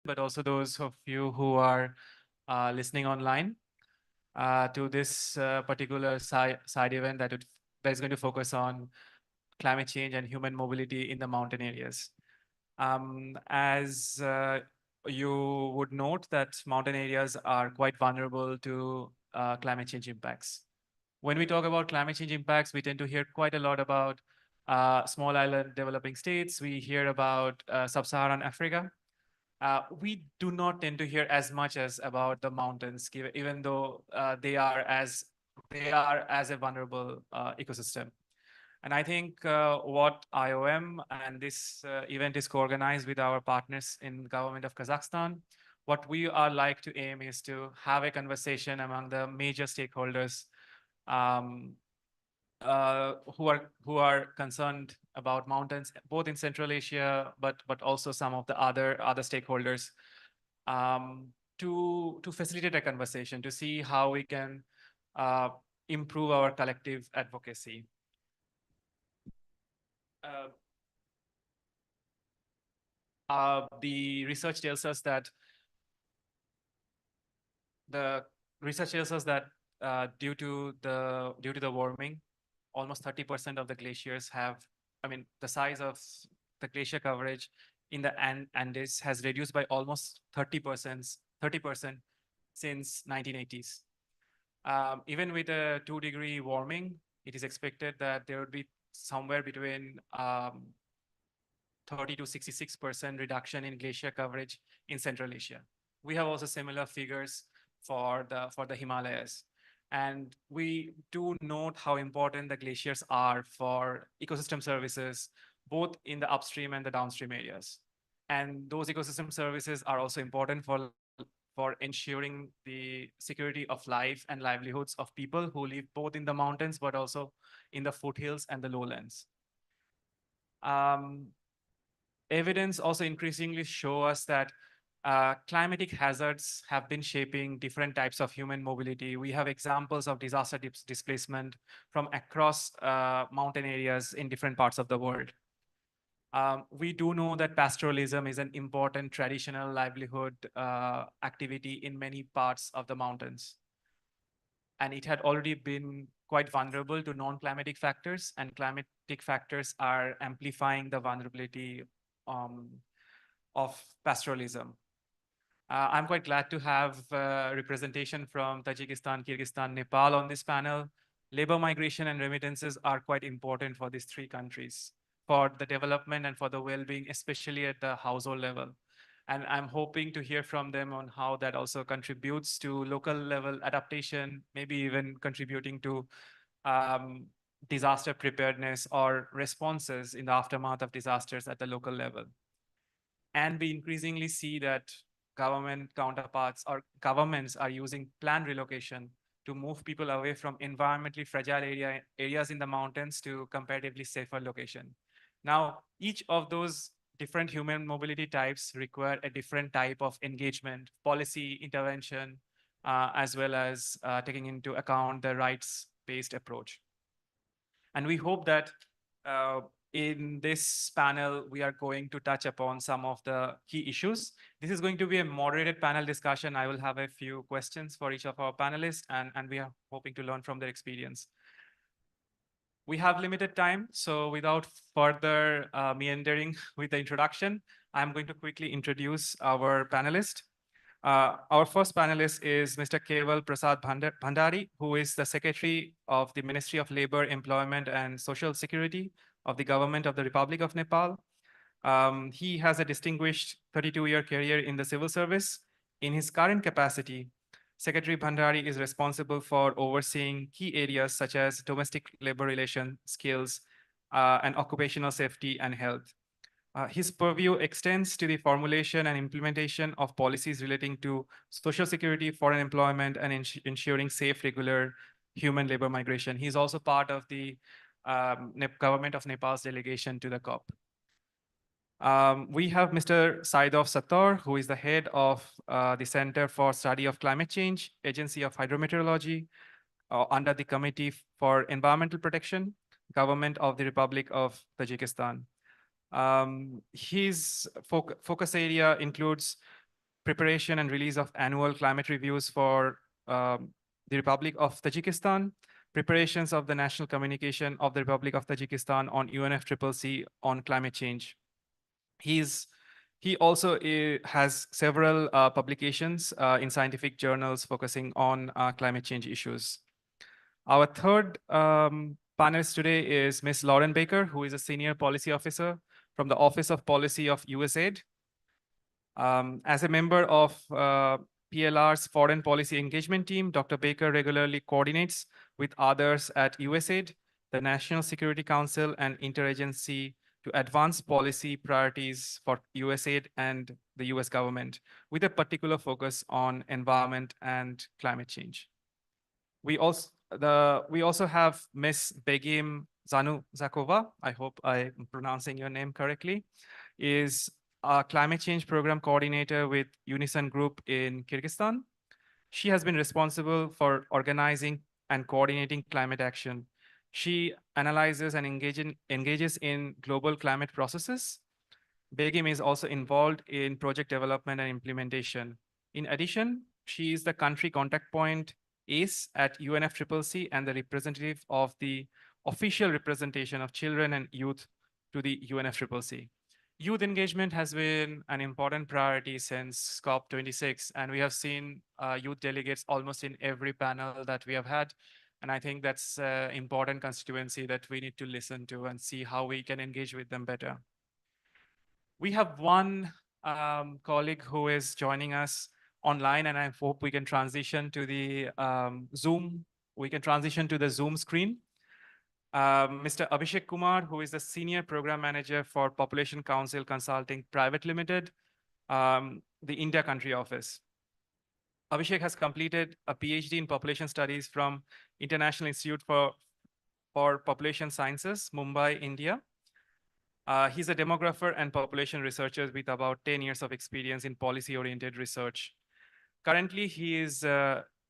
but also those of you who are listening online to this particular side event that is going to focus on climate change and human mobility in the mountain areas. As you would note that mountain areas are quite vulnerable to climate change impacts. When we talk about climate change impacts, we tend to hear quite a lot about small island developing states. We hear about sub-Saharan Africa. We do not tend to hear as much as about the mountains, even though they are as a vulnerable ecosystem. And I think what IOM and this event is co-organized with our partners in government of Kazakhstan. What we are like to aim is to have a conversation among the major stakeholders um, who are concerned about mountains, both in Central Asia, but also some of the other stakeholders, to facilitate a conversation to see how we can uh, improve our collective advocacy. The research tells us that due to the warming, almost 30% of the glaciers have, I mean, the size of the glacier coverage in the Andes has reduced by almost 30% since 1980s. Even with a 2-degree warming, it is expected that there would be somewhere between 30 to 66% reduction in glacier coverage in Central Asia. We have also similar figures for the Himalayas. And we do note how important the glaciers are for ecosystem services, both in the upstream and the downstream areas. And those ecosystem services are also important for ensuring the security of life and livelihoods of people who live both in the mountains, but also in the foothills and the lowlands. Evidence also increasingly show us that climatic hazards have been shaping different types of human mobility. We have examples of disaster displacement from across mountain areas in different parts of the world. We do know that pastoralism is an important traditional livelihood activity in many parts of the mountains. And it had already been quite vulnerable to non-climatic factors, and climatic factors are amplifying the vulnerability of pastoralism. I'm quite glad to have representation from Tajikistan, Kyrgyzstan, Nepal on this panel. Labor migration and remittances are quite important for these 3 countries, for the development and for the well-being, especially at the household level. And I'm hoping to hear from them on how that also contributes to local level adaptation, maybe even contributing to disaster preparedness or responses in the aftermath of disasters at the local level. And we increasingly see that government counterparts or governments are using planned relocation to move people away from environmentally fragile areas in the mountains to comparatively safer location. Now, each of those different human mobility types require a different type of engagement, policy intervention, as well as taking into account the rights-based approach. And we hope that in this panel, we are going to touch upon some of the key issues. This is going to be a moderated panel discussion. I will have a few questions for each of our panelists, and we are hoping to learn from their experience. We have limited time, so without further meandering with the introduction, I'm going to quickly introduce our panelist. Our first panelist is Mr. Keval Prasad Bhandari, who is the Secretary of the Ministry of Labor, Employment and Social Security of the Government of the Republic of Nepal. He has a distinguished 32-year career in the civil service. In his current capacity, Secretary Bhandari is responsible for overseeing key areas such as domestic labor relation, skills, and occupational safety and health. His purview extends to the formulation and implementation of policies relating to social security, foreign employment, and ensuring safe, regular human labor migration. He's also part of the government of Nepal's delegation to the COP. We have Mr. Saidov Sattar, who is the head of the Center for Study of Climate Change, Agency of Hydrometeorology, under the Committee for Environmental Protection, Government of the Republic of Tajikistan. His focus area includes preparation and release of annual climate reviews for the Republic of Tajikistan, preparations of the national communication of the Republic of Tajikistan on UNFCCC on climate change. He also has several publications in scientific journals focusing on climate change issues. Our third panelist today is Ms. Lauren Baker, who is a senior policy officer from the Office of Policy of USAID. As a member of PLR's Foreign Policy Engagement Team, Dr. Baker regularly coordinates with others at USAID, the National Security Council, and interagency to advance policy priorities for USAID and the US government, with a particular focus on environment and climate change. We also have Ms. Begim Zakova, I hope I'm pronouncing your name correctly, is a climate change program coordinator with Unison Group in Kyrgyzstan. She has been responsible for organizing and coordinating climate action. She analyzes and engages in global climate processes. Begim is also involved in project development and implementation. In addition, she is the country contact point ACE at UNFCCC and the representative of the official representation of children and youth to the UNFCCC. Youth engagement has been an important priority since COP26, and we have seen youth delegates almost in every panel that we have had. And I think that's an important constituency that we need to listen to and see how we can engage with them better. We have one colleague who is joining us online, and I hope we can transition to the Zoom. We can transition to the Zoom screen. Mr. Abhishek Kumar, who is the Senior Program Manager for Population Council Consulting Private Limited, the India country office. Abhishek has completed a PhD in Population Studies from International Institute for Population Sciences, Mumbai, India. He's a demographer and population researcher with about 10 years of experience in policy-oriented research. Currently, he is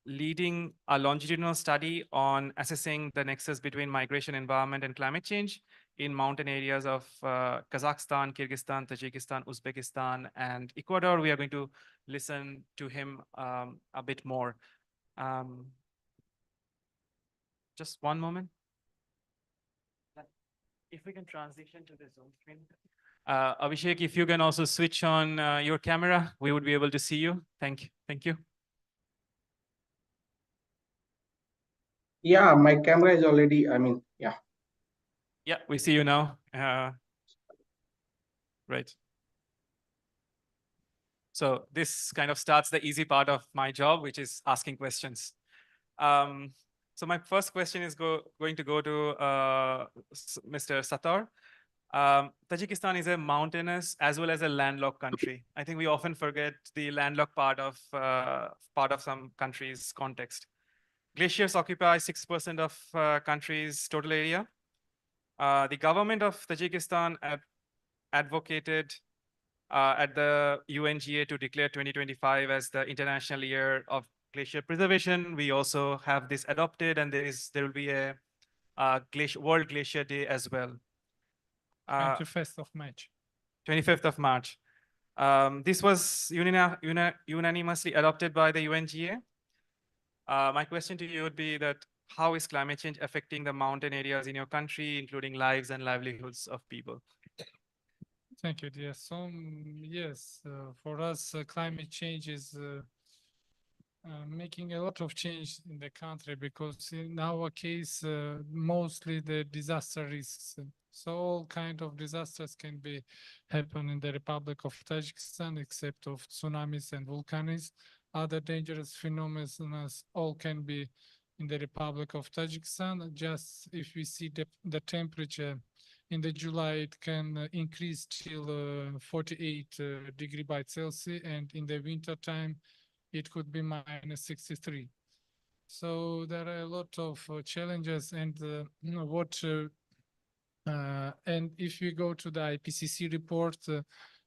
leading a longitudinal study on assessing the nexus between migration, environment, and climate change in mountain areas of Kazakhstan, Kyrgyzstan, Tajikistan, Uzbekistan, and Ecuador. We are going to listen to him a bit more. Just one moment. If we can transition to the Zoom screen. Abhishek, if you can also switch on your camera, we would be able to see you. Thank you. Thank you. Yeah, my camera is already, yeah. Yeah, we see you now. Right. So this kind of starts the easy part of my job, which is asking questions. So my first question is going to go to Mr. Sattar. Tajikistan is a mountainous as well as a landlocked country. I think we often forget the landlocked part of some countries' context. Glaciers occupy 6% of country's total area. The government of Tajikistan advocated at the UNGA to declare 2025 as the International Year of Glacier Preservation. We also have this adopted, and there will be a World Glacier Day as well. 25th of March. 25th of March. This was unanimously adopted by the UNGA. My question to you would be that how is climate change affecting the mountain areas in your country, including lives and livelihoods of people? Thank you, dear. So, yes, for us, climate change is making a lot of change in the country because in our case, mostly the disaster risks. So all kind of disasters can be happen in the Republic of Tajikistan, except of tsunamis and volcanoes. Other dangerous phenomena all can be in the Republic of Tajikistan. Just if we see the temperature in the July, it can increase till 48 degrees by Celsius, and in the winter time, it could be minus 63. So there are a lot of challenges, and and if you go to the IPCC report,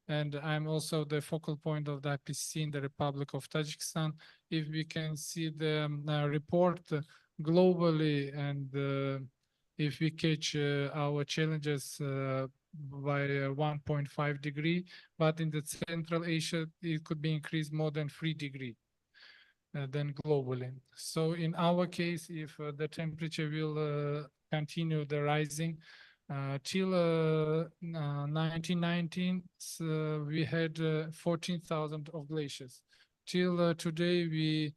and I'm also the focal point of the IPCC in the Republic of Tajikistan, if we can see the report globally, and if we catch our challenges by 1.5 degree, but in the Central Asia, it could be increased more than 3 degree than globally. So in our case, if the temperature will continue the rising, till 1919, we had 14,000 of glaciers. Till today, we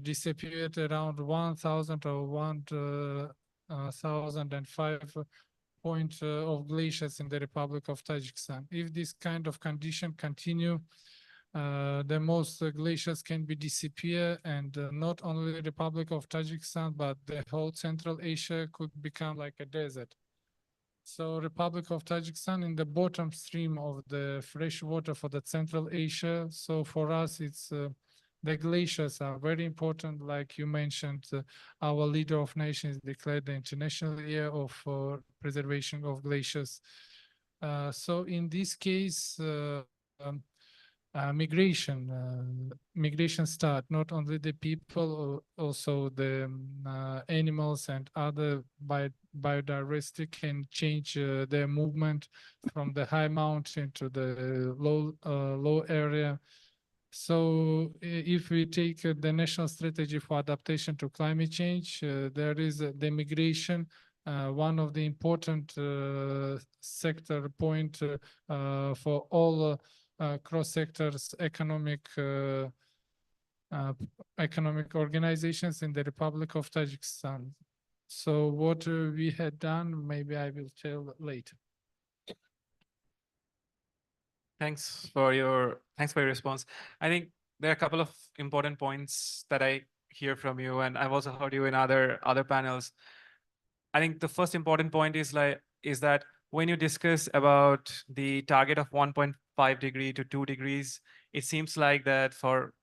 disappeared around 1,000 or 1,005 point of glaciers in the Republic of Tajikistan. If this kind of condition continue, the most glaciers can be disappear, and not only the Republic of Tajikistan, but the whole Central Asia could become like a desert. So Republic of Tajikistan in the bottom stream of the fresh water for the Central Asia. So for us, it's the glaciers are very important. Like you mentioned, our leader of nations declared the International Year of Preservation of Glaciers. So in this case, migration start, not only the people, also the animals and other biodiversity can change their movement from the high mountain to the low area. So if we take the national strategy for adaptation to climate change, there is the migration, one of the important sector point for all cross sectors economic organizations in the Republic of Tajikistan. So what we had done, maybe I will tell later. Thanks for your response. I think there are a couple of important points that I hear from you, and I've also heard you in other panels. I think the first important point is that when you discuss about the target of 1.5 degree to 2 degrees, it seems like that for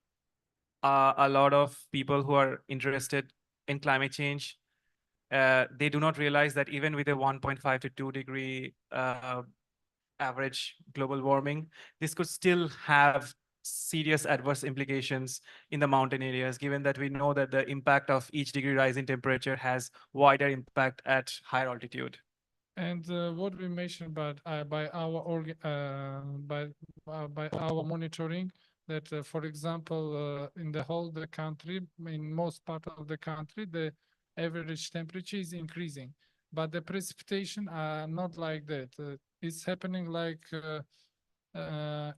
a lot of people who are interested in climate change, they do not realize that even with a 1.5 to 2 degree average global warming, this could still have serious adverse implications in the mountain areas, given that we know that the impact of each degree rise in temperature has wider impact at higher altitude. And what we mentioned by our monitoring, that for example, in the whole the country, in most part of the country, the average temperature is increasing, but the precipitation are not like that. It's happening like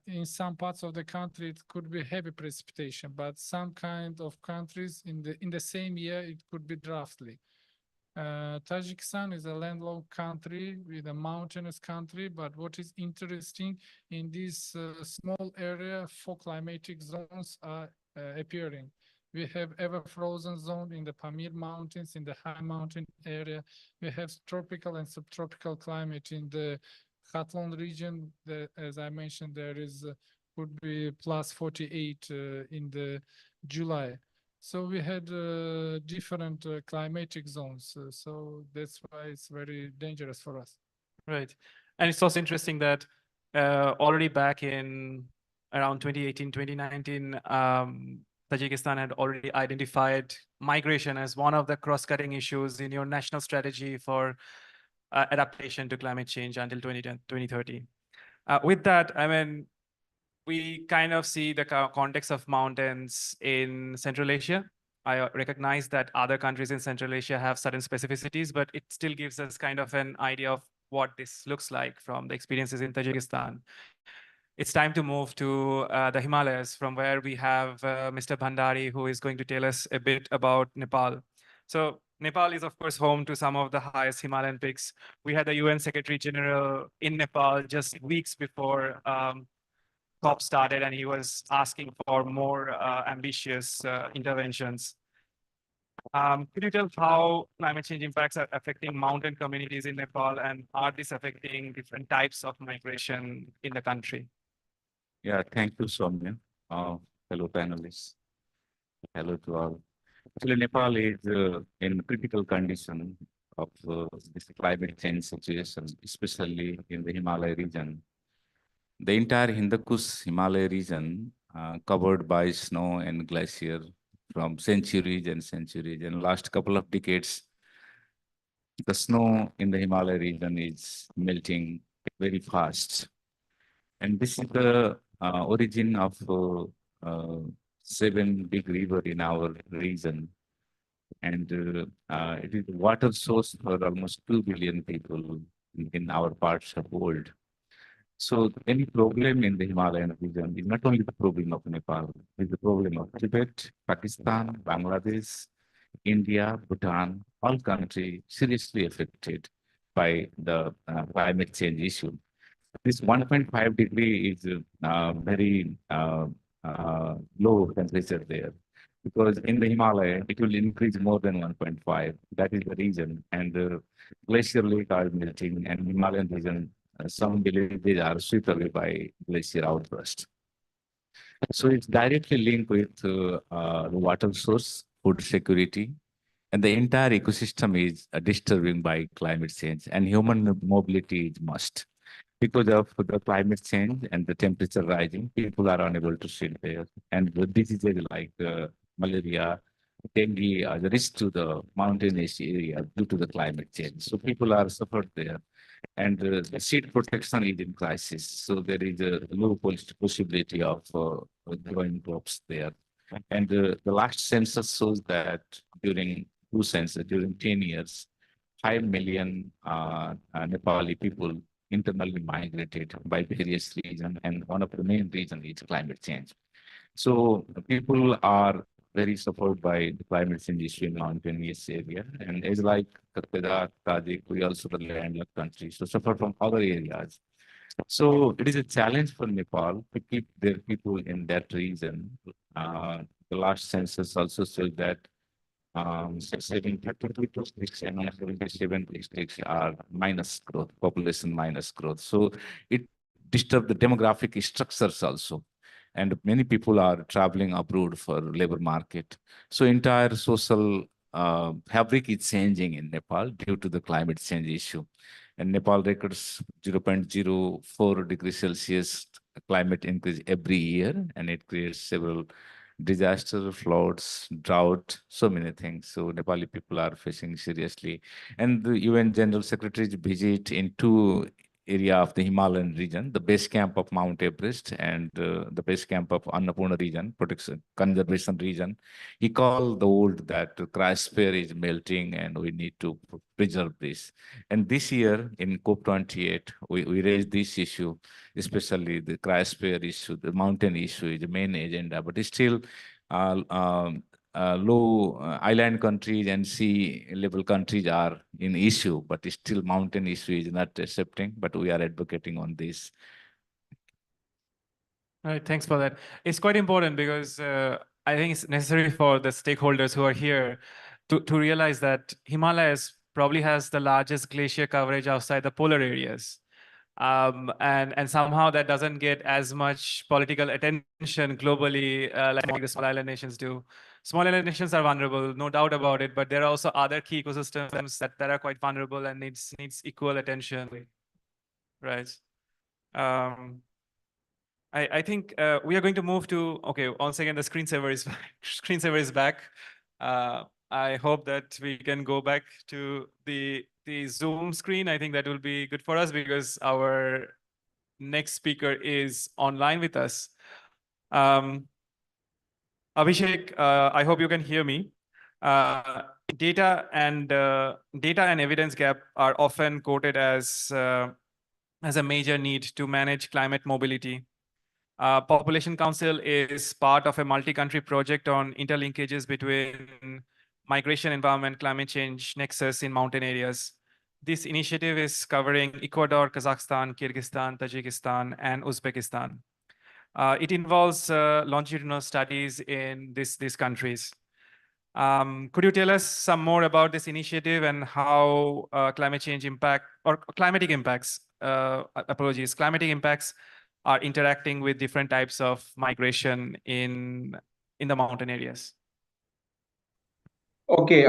in some parts of the country, it could be heavy precipitation, but some kind of countries in the same year, it could be draftly. Tajikistan is a landlocked country with a mountainous country, but what is interesting in this small area, 4 climatic zones are appearing. We have ever frozen zone in the Pamir Mountains, in the high mountain area. We have tropical and subtropical climate in the Khatlon region. As I mentioned, there is could be plus 48 in the July. So we had different climatic zones. So that's why it's very dangerous for us. Right. And it's also interesting that already back in around 2018, 2019, Tajikistan had already identified migration as one of the cross-cutting issues in your national strategy for adaptation to climate change until 2030. With that, I mean, we kind of see the context of mountains in Central Asia. I recognize that other countries in Central Asia have certain specificities, but it still gives us kind of an idea of what this looks like from the experiences in Tajikistan. It's time to move to the Himalayas, from where we have Mr. Bhandari, who is going to tell us a bit about Nepal. So Nepal is, of course, home to some of the highest Himalayan peaks. We had the UN Secretary General in Nepal just weeks before COP started, and he was asking for more ambitious interventions. Could you tell how climate change impacts are affecting mountain communities in Nepal, and are these affecting different types of migration in the country? Yeah, thank you, Soumya. Fellow panelists. Hello to all. Actually, Nepal is in critical condition of this climate change situation, especially in the Himalaya region. The entire Hindu Kush Himalaya region covered by snow and glacier from centuries and centuries. In last couple of decades, the snow in the Himalaya region is melting very fast. And this is the origin of seven big river in our region. And it is water source for almost 2 billion people in our parts of the world. So any problem in the Himalayan region is not only the problem of Nepal, it's the problem of Tibet, Pakistan, Bangladesh, India, Bhutan, all countries seriously affected by the climate change issue. This 1.5 degree is very low temperature there because in the Himalaya, it will increase more than 1.5. That is the reason. And the glacier lake are melting and Himalayan region, some villages are swept away by glacier outburst. So it's directly linked with the water source, food security, and the entire ecosystem is disturbing by climate change and human mobility is must. Because of the climate change and the temperature rising, people are unable to sit there. And the diseases like malaria, dengue are the risk to the mountainous area due to the climate change. So people are suffered there. And the seed protection is in crisis. So there is a low possibility of growing crops there. And the last census shows that during two census, during 10 years, 5 million Nepali people internally migrated by various reasons, and one of the main reasons is climate change. So people are very suffered by the climate change issue in mountainous area, and as like Kedah, Tajik, we also the landlocked country, so suffer from other areas. So it is a challenge for Nepal to keep their people in that region. The last census also shows that 32 districts and 77 districts are minus growth, population minus growth. So it disturbs the demographic structures also. And many people are traveling abroad for labor market. So entire social fabric is changing in Nepal due to the climate change issue. And Nepal records 0.04 degrees Celsius climate increase every year, and it creates several disaster, floods, drought, so many things. So Nepali people are facing seriously. And the UN General Secretary's visit into area of the Himalayan region, the base camp of Mount Everest and the base camp of Annapurna region, protection conservation region. He called the world that the cryosphere is melting and we need to preserve this. And this year in COP28, we raised this issue, especially the cryosphere issue, the mountain issue is the main agenda, but it's still low island countries and sea level countries are in issue, but still mountain issue is not accepting, but we are advocating on this. All right, thanks for that. It's quite important because I think it's necessary for the stakeholders who are here to realize that Himalayas probably has the largest glacier coverage outside the polar areas. And somehow that doesn't get as much political attention globally like the small island nations do. Small island nations are vulnerable, no doubt about it, but there are also other key ecosystems that are quite vulnerable and needs equal attention, right? I think we are going to move to, okay, once again, the screensaver is back. Screensaver is back. I hope that we can go back to the Zoom screen. I think that will be good for us because our next speaker is online with us. Abhishek, I hope you can hear me. Data and evidence gap are often quoted as a major need to manage climate mobility. Population Council is part of a multi-country project on interlinkages between migration, environment, climate change nexus in mountain areas. This initiative is covering Ecuador, Kazakhstan, Kyrgyzstan, Tajikistan, and Uzbekistan. It involves longitudinal studies in these countries. Could you tell us some more about this initiative and how climatic impacts are interacting with different types of migration in the mountain areas? Okay,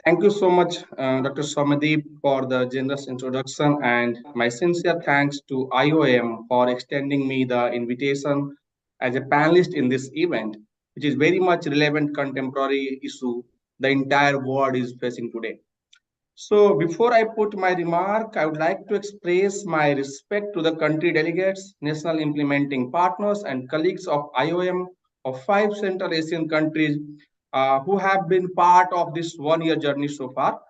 thank you so much, Dr. Somadeep, for the generous introduction, and my sincere thanks to IOM for extending me the invitation as a panelist in this event, which is very much relevant contemporary issue the entire world is facing today. So before I put my remark, I would like to express my respect to the country delegates, national implementing partners, and colleagues of IOM of 5 Central Asian countries who have been part of this one-year journey so far.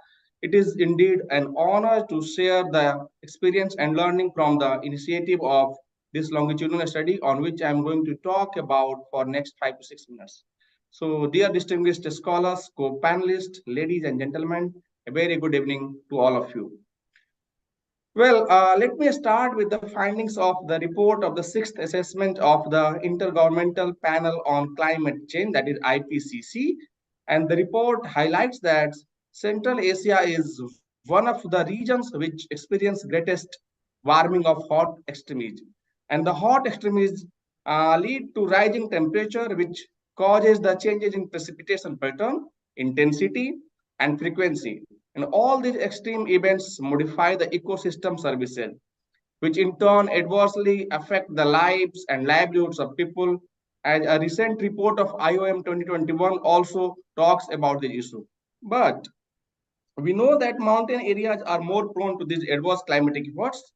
It is indeed an honor to share the experience and learning from the initiative of this longitudinal study on which I am going to talk about for next 5 to 6 minutes. So, dear distinguished scholars, co-panelists, ladies and gentlemen, a very good evening to all of you. Well, let me start with the findings of the report of the sixth assessment of the Intergovernmental Panel on Climate Change, that is IPCC. And the report highlights that Central Asia is one of the regions which experience greatest warming of hot extremes. And the hot extremes lead to rising temperature, which causes the changes in precipitation pattern, intensity, and frequency. And all these extreme events modify the ecosystem services, which in turn adversely affect the lives and livelihoods of people. And a recent report of IOM 2021 also talks about the issue. But we know that mountain areas are more prone to these adverse climatic efforts,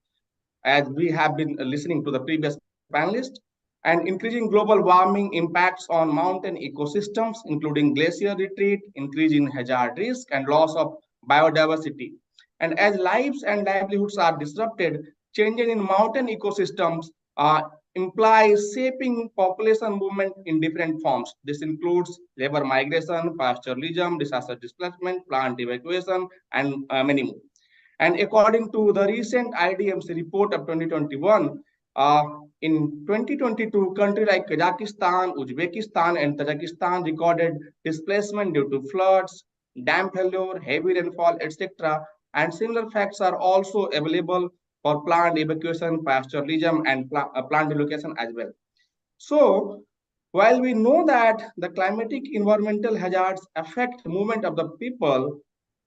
as we have been listening to the previous panelist, and increasing global warming impacts on mountain ecosystems, including glacier retreat, increase in hazard risk, and loss of biodiversity. And as lives and livelihoods are disrupted, changes in mountain ecosystems implies shaping population movement in different forms. This includes labor migration, pastoralism, disaster displacement, plant evacuation, and many more. And according to the recent IDMC report of 2021, uh, in 2022, countries like Kazakhstan, Uzbekistan, and Tajikistan recorded displacement due to floods, dam failure, heavy rainfall, etc. And similar facts are also available for plant evacuation, pastoralism, and plant relocation as well. So, while we know that the climatic environmental hazards affect movement of the people,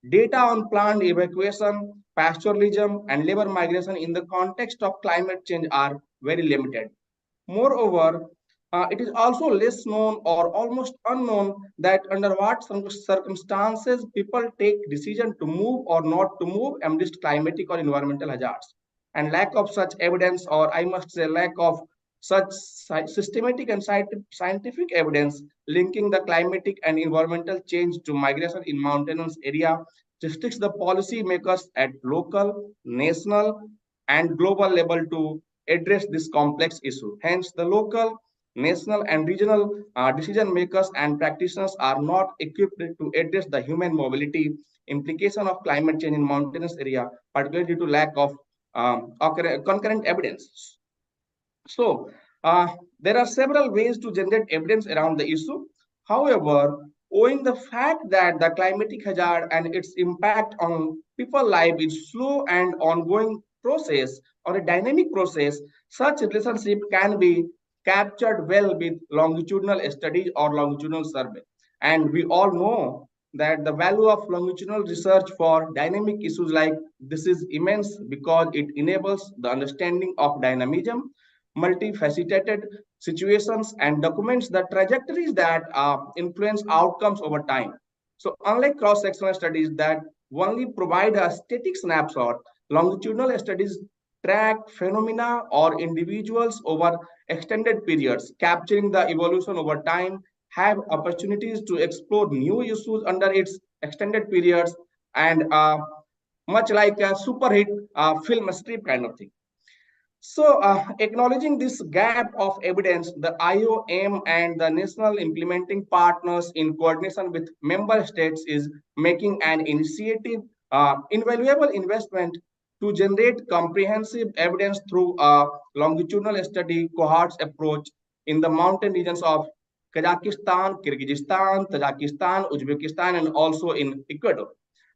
data on plant evacuation, pastoralism, and labor migration in the context of climate change are very limited. Moreover, it is also less known or almost unknown that under what circumstances people take decision to move or not to move amidst climatic or environmental hazards. And lack of such evidence, or I must say lack of such systematic and scientific evidence linking the climatic and environmental change to migration in mountainous area restricts the policy makers at local, national, and global level to address this complex issue. Hence, the local, national, and regional decision makers and practitioners are not equipped to address the human mobility implication of climate change in mountainous area, particularly due to lack of concurrent evidence. So, there are several ways to generate evidence around the issue. However, owing the fact that the climatic hazard and its impact on people's life is slow and ongoing process or a dynamic process, such relationship can be captured well with longitudinal studies or longitudinal survey. And we all know that the value of longitudinal research for dynamic issues like this is immense because it enables the understanding of dynamism, multifaceted situations, and documents the trajectories that influence outcomes over time. So unlike cross-sectional studies that only provide a static snapshot, longitudinal studies track phenomena or individuals over extended periods, capturing the evolution over time, have opportunities to explore new issues under its extended periods, and much like a super hit film strip kind of thing. So, acknowledging this gap of evidence, the IOM and the national implementing partners in coordination with member states is making an initiative, invaluable investment to generate comprehensive evidence through a longitudinal study cohorts approach in the mountain regions of Kazakhstan, Kyrgyzstan, Tajikistan, Uzbekistan, and also in Ecuador.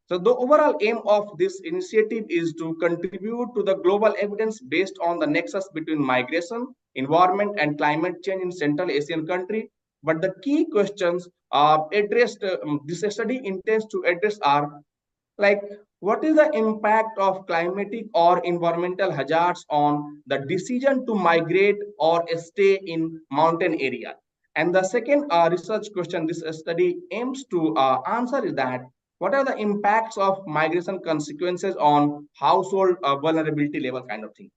So the overall aim of this initiative is to contribute to the global evidence based on the nexus between migration, environment, and climate change in Central Asian country. But the key questions addressed, this study intends to address are like, what is the impact of climatic or environmental hazards on the decision to migrate or stay in mountain area? And the second research question this study aims to answer is that what are the impacts of migration consequences on household vulnerability level kind of thing.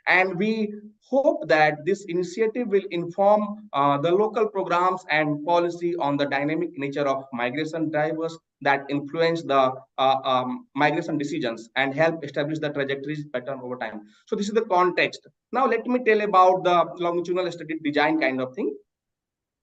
And we hope that this initiative will inform the local programs and policy on the dynamic nature of migration drivers that influence the migration decisions and help establish the trajectories pattern over time. So this is the context. Now let me tell about the longitudinal study design kind of thing.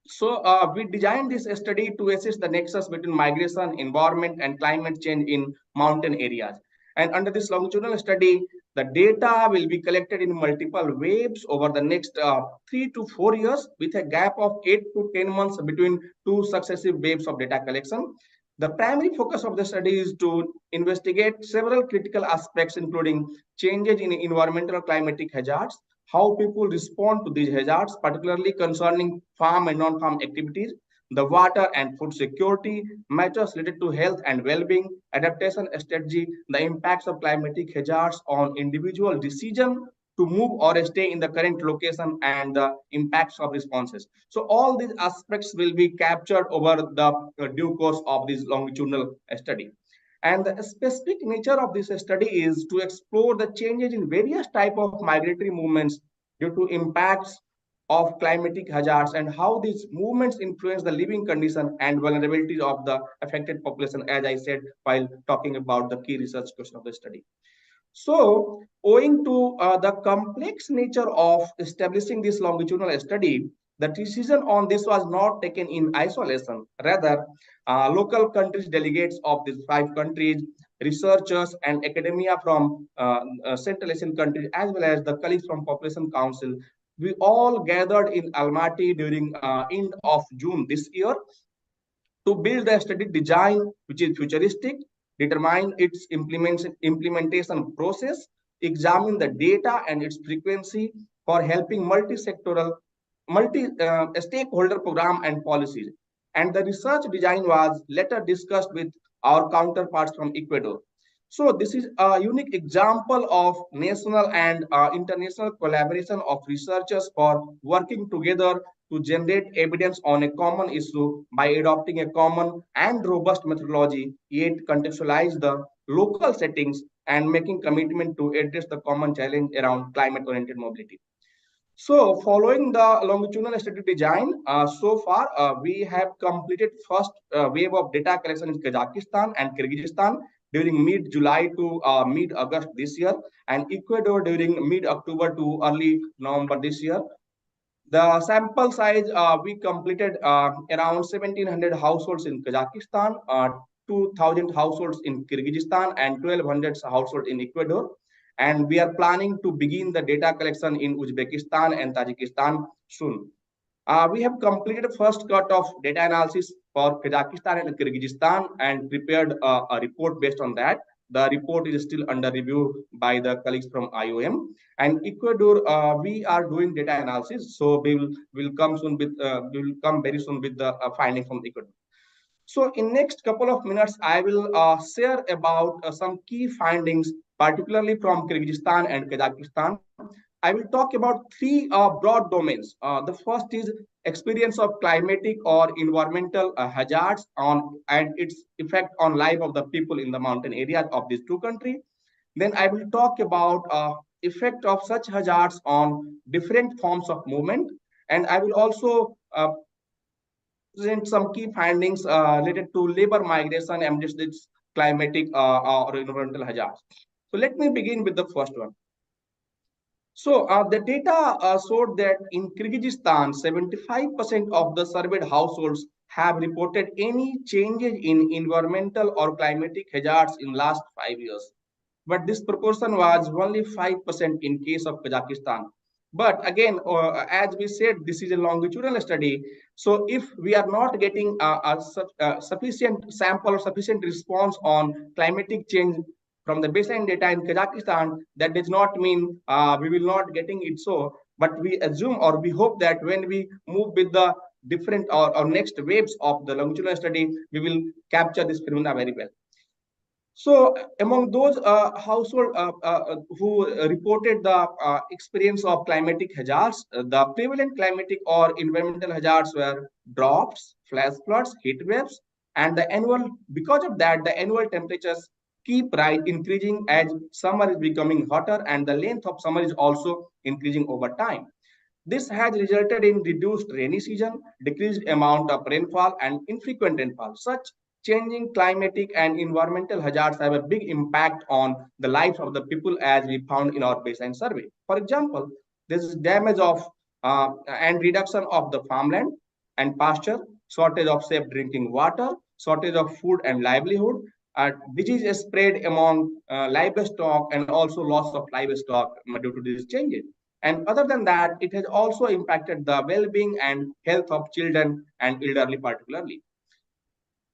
So we designed this study to assess the nexus between migration, environment, and climate change in mountain areas. And under this longitudinal study, the data will be collected in multiple waves over the next 3 to 4 years, with a gap of 8 to 10 months between two successive waves of data collection. The primary focus of the study is to investigate several critical aspects, including changes in environmental climatic hazards, how people respond to these hazards, particularly concerning farm and non-farm activities, the water and food security, matters related to health and well-being, adaptation strategy, the impacts of climatic hazards on individual decision to move or stay in the current location, and the impacts of responses. So all these aspects will be captured over the due course of this longitudinal study. And the specific nature of this study is to explore the changes in various types of migratory movements due to impacts of climatic hazards and how these movements influence the living condition and vulnerabilities of the affected population, as I said while talking about the key research question of the study. So, owing to the complex nature of establishing this longitudinal study, the decision on this was not taken in isolation. Rather, local countries, delegates of these 5 countries, researchers, and academia from Central Asian countries, as well as the colleagues from Population Council, we all gathered in Almaty during end of June this year to build a study design which is futuristic, determine its implementation process, examine the data and its frequency for helping multi-sectoral, multi-stakeholder program and policies. And the research design was later discussed with our counterparts from Ecuador. So this is a unique example of national and international collaboration of researchers for working together to generate evidence on a common issue by adopting a common and robust methodology, yet contextualize the local settings and making commitment to address the common challenge around climate-oriented mobility. So, following the longitudinal study design, so far we have completed first wave of data collection in Kazakhstan and Kyrgyzstan during mid-July to mid-August this year, and Ecuador during mid-October to early November this year. The sample size, we completed around 1,700 households in Kazakhstan, 2,000 households in Kyrgyzstan, and 1,200 households in Ecuador. And we are planning to begin the data collection in Uzbekistan and Tajikistan soon. We have completed the first cut of data analysis for Kazakhstan and Kyrgyzstan and prepared a report based on that. The report is still under review by the colleagues from IOM. And Ecuador, we are doing data analysis, so will come soon with will come very soon with the finding from Ecuador. So in next couple of minutes, I will share about some key findings, particularly from Kyrgyzstan and Kazakhstan. I will talk about three broad domains. The first is experience of climatic or environmental hazards on and its effect on life of the people in the mountain areas of these 2 countries. Then I will talk about effect of such hazards on different forms of movement, and I will also present some key findings related to labor migration amidst this climatic or environmental hazards. So let me begin with the first one. So the data showed that in Kyrgyzstan, 75% of the surveyed households have reported any changes in environmental or climatic hazards in last 5 years. But this proportion was only 5% in case of Kazakhstan. But again, as we said, this is a longitudinal study. So if we are not getting a sufficient sample or sufficient response on climatic change from the baseline data in Kazakhstan, that does not mean we will not getting it so, but we assume or we hope that when we move with the different or next waves of the longitudinal study, we will capture this phenomena very well. So among those household who reported the experience of climatic hazards, the prevalent climatic or environmental hazards were droughts, flash floods, heat waves, And because of that, the annual temperatures keep increasing as summer is becoming hotter, and the length of summer is also increasing over time. This has resulted in reduced rainy season, decreased amount of rainfall, and infrequent rainfall. Such changing climatic and environmental hazards have a big impact on the lives of the people, as we found in our baseline survey. For example, this is damage of and reduction of the farmland and pasture, shortage of safe drinking water, shortage of food and livelihood, disease is spread among livestock, and also loss of livestock due to these changes. And other than that, it has also impacted the well-being and health of children and elderly particularly.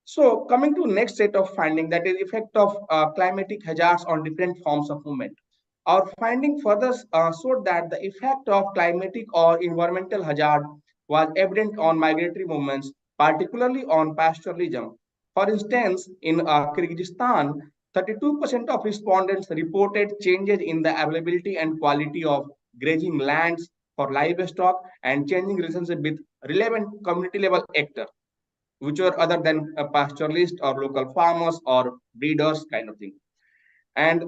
So coming to next set of finding, that is effect of climatic hazards on different forms of movement. Our finding further showed that the effect of climatic or environmental hazard was evident on migratory movements, particularly on pastoralism. For instance, in Kyrgyzstan, 32% of respondents reported changes in the availability and quality of grazing lands for livestock and changing relationship with relevant community level actors, which were other than a pastoralist or local farmers or breeders kind of thing. And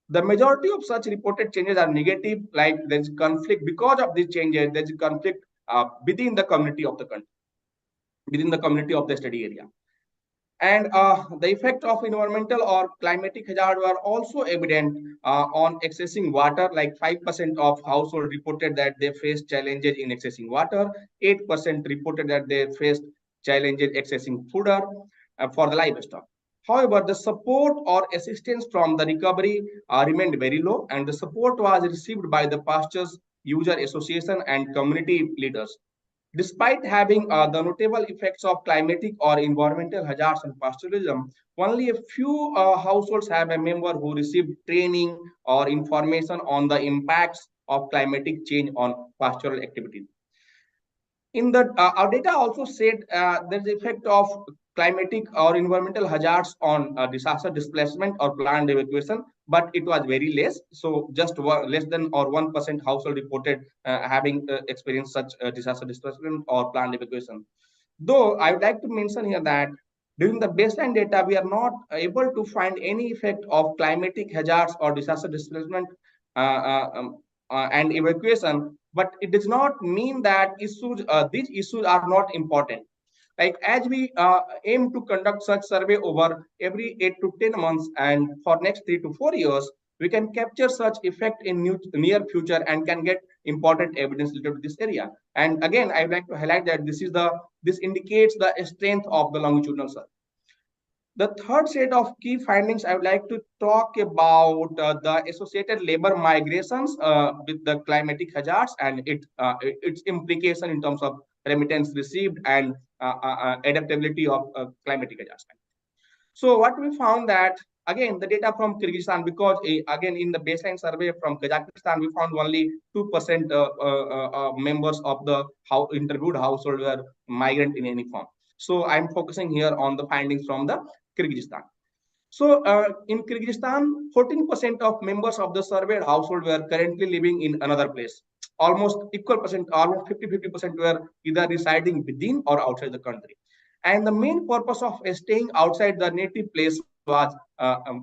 the majority of such reported changes are negative, like there's conflict because of these changes, there's conflict within the community of the country, within the community of the study area. And the effect of environmental or climatic hazard were also evident on accessing water, like 5% of households reported that they faced challenges in accessing water, 8% reported that they faced challenges accessing food for the livestock. However, the support or assistance from the recovery remained very low, and the support was received by the pastures user association and community leaders. Despite having the notable effects of climatic or environmental hazards on pastoralism, only a few households have a member who received training or information on the impacts of climatic change on pastoral activities. In the our data also said there's the effect of climatic or environmental hazards on disaster displacement or planned evacuation, but it was very less. So just less than or 1% household reported having experienced such disaster displacement or planned evacuation. Though I would like to mention here that during the baseline data, we are not able to find any effect of climatic hazards or disaster displacement and evacuation, but it does not mean that these issues are not important. Like as we aim to conduct such survey over every 8 to 10 months, and for next 3 to 4 years, we can capture such effect in near future and can get important evidence related to this area. And again, I would like to highlight that this indicates the strength of the longitudinal survey. The third set of key findings, I would like to talk about the associated labor migrations with the climatic hazards and its implication in terms of remittance received and adaptability of climatic hazards. So what we found that, again, the data from Kyrgyzstan, because again, in the baseline survey from Kazakhstan, we found only 2% members of the interviewed household were migrant in any form. So I'm focusing here on the findings from the Kyrgyzstan. So in Kyrgyzstan, 14% of members of the surveyed household were currently living in another place. Almost equal percent, almost 50% were either residing within or outside the country. And the main purpose of staying outside the native place was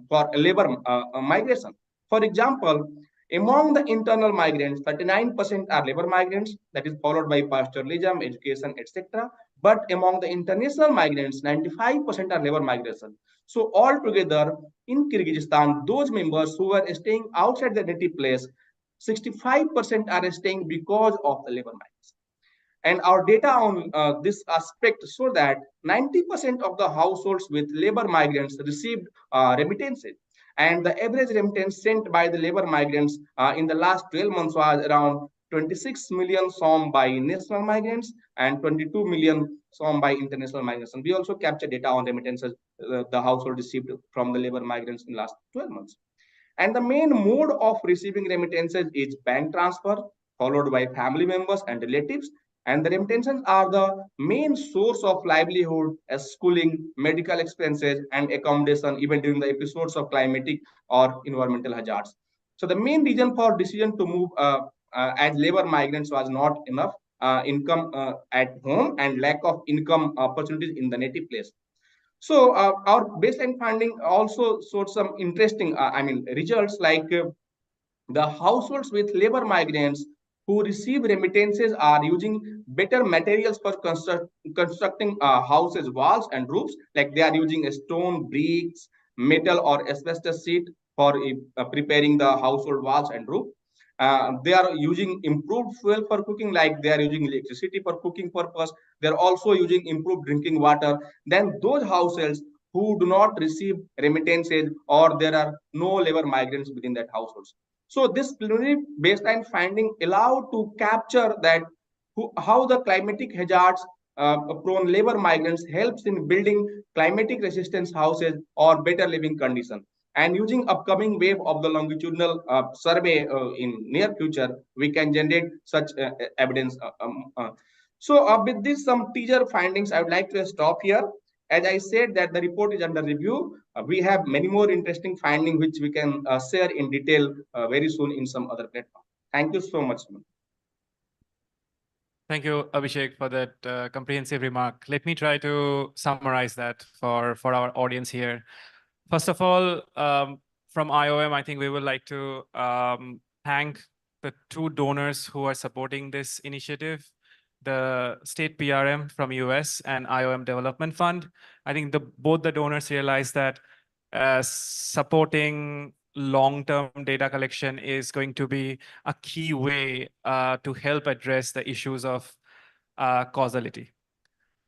for labor migration. For example, among the internal migrants, 39% are labor migrants, that is followed by pastoralism, education, etc. But among the international migrants, 95% are labor migration. So altogether, in Kyrgyzstan, those members who were staying outside the native place, 65% are staying because of the labor migration. And our data on this aspect show that 90% of the households with labor migrants received remittances. And the average remittance sent by the labor migrants in the last 12 months was around 26 million som by national migrants and 22 million som by international migrants. And we also capture data on remittances the household received from the labor migrants in the last 12 months. And the main mode of receiving remittances is bank transfer, followed by family members and relatives. And the remittances are the main source of livelihood as schooling, medical expenses, and accommodation, even during the episodes of climatic or environmental hazards. So the main reason for decision to move as labor migrants was not enough income at home and lack of income opportunities in the native place. So our baseline finding also showed some interesting, results like the households with labor migrants who receive remittances are using better materials for constructing houses, walls, and roofs. Like they are using stone, bricks, metal, or asbestos sheet for preparing the household walls and roof. They are using improved fuel for cooking, like they are using electricity for cooking purpose. They are also using improved drinking water. Then those households who do not receive remittances or there are no labor migrants within that households. So this preliminary baseline finding allowed to capture that how the climatic hazards prone labor migrants helps in building climatic resistance houses or better living conditions. And using upcoming wave of the longitudinal survey in near future, we can generate such evidence. With this some teaser findings, I would like to stop here. As I said that the report is under review. We have many more interesting findings which we can share in detail very soon in some other platform. Thank you so much. Thank you, Abhishek, for that comprehensive remark. Let me try to summarize that for our audience here. First of all, from IOM, I think we would like to thank the two donors who are supporting this initiative, the state PRM from US and IOM Development Fund. I think both the donors realized that supporting long-term data collection is going to be a key way to help address the issues of causality.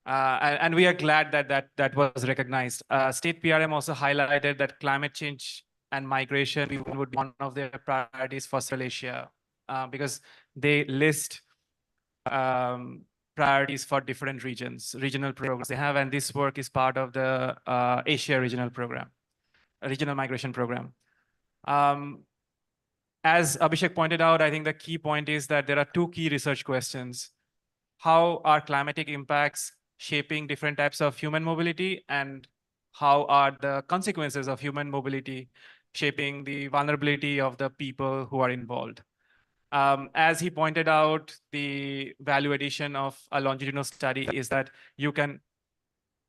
And we are glad that was recognized. State PRM also highlighted that climate change and migration would be one of their priorities for Central Asia, because they list priorities for different regional programs they have, and this work is part of the Asia regional migration program. As Abhishek pointed out, I think the key point is that there are two key research questions. How are climatic impacts shaping different types of human mobility, and how are the consequences of human mobility shaping the vulnerability of the people who are involved? As he pointed out, the value addition of a longitudinal study is that you can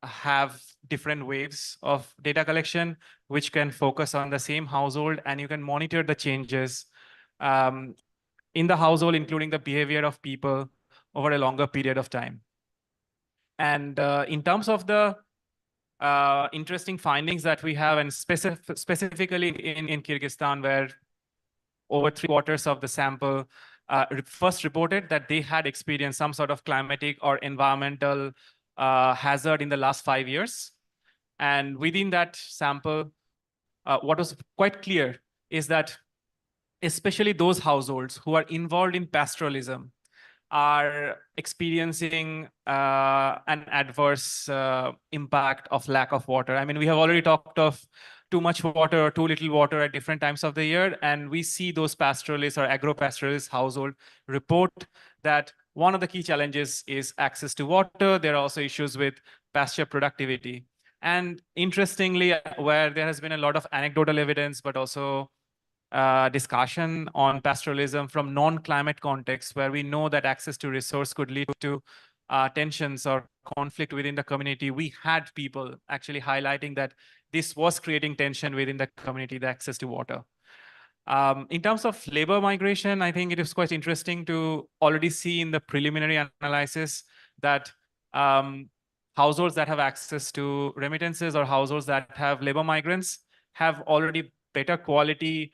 have different waves of data collection, which can focus on the same household, and you can monitor the changes in the household, including the behavior of people over a longer period of time. And in terms of the interesting findings that we have, and specifically in Kyrgyzstan, where over 3/4 of the sample first reported that they had experienced some sort of climatic or environmental hazard in the last 5 years. And within that sample, what was quite clear is that especially those households who are involved in pastoralism are experiencing an adverse impact of lack of water. I mean, we have already talked of too much water or too little water at different times of the year, and we see those pastoralists or agro-pastoralist household report that one of the key challenges is access to water. There are also issues with pasture productivity. And interestingly, where there has been a lot of anecdotal evidence, but also discussion on pastoralism from non-climate contexts, where we know that access to resource could lead to tensions or conflict within the community. We had people actually highlighting that this was creating tension within the community, the access to water. In terms of labor migration, I think it is quite interesting to already see in the preliminary analysis that households that have access to remittances or households that have labor migrants have already better quality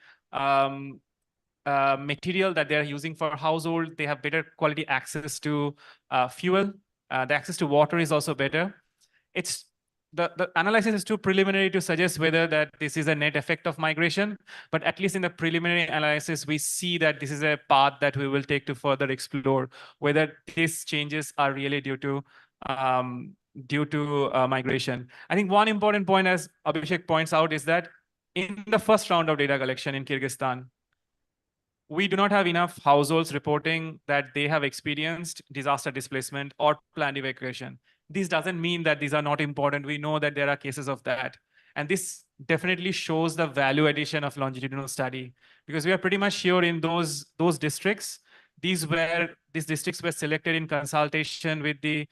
material that they're using for household. They have better quality access to fuel. The access to water is also better. It's the analysis is too preliminary to suggest whether that this is a net effect of migration, but at least in the preliminary analysis, we see that this is a path that we will take to further explore whether these changes are really due to migration. I think one important point, as Abhishek points out, is that in the first round of data collection in Kyrgyzstan, we do not have enough households reporting that they have experienced disaster displacement or planned evacuation. This doesn't mean that these are not important. We know that there are cases of that. And this definitely shows the value addition of longitudinal study, because we are pretty much sure in those districts, these districts were selected in consultation with the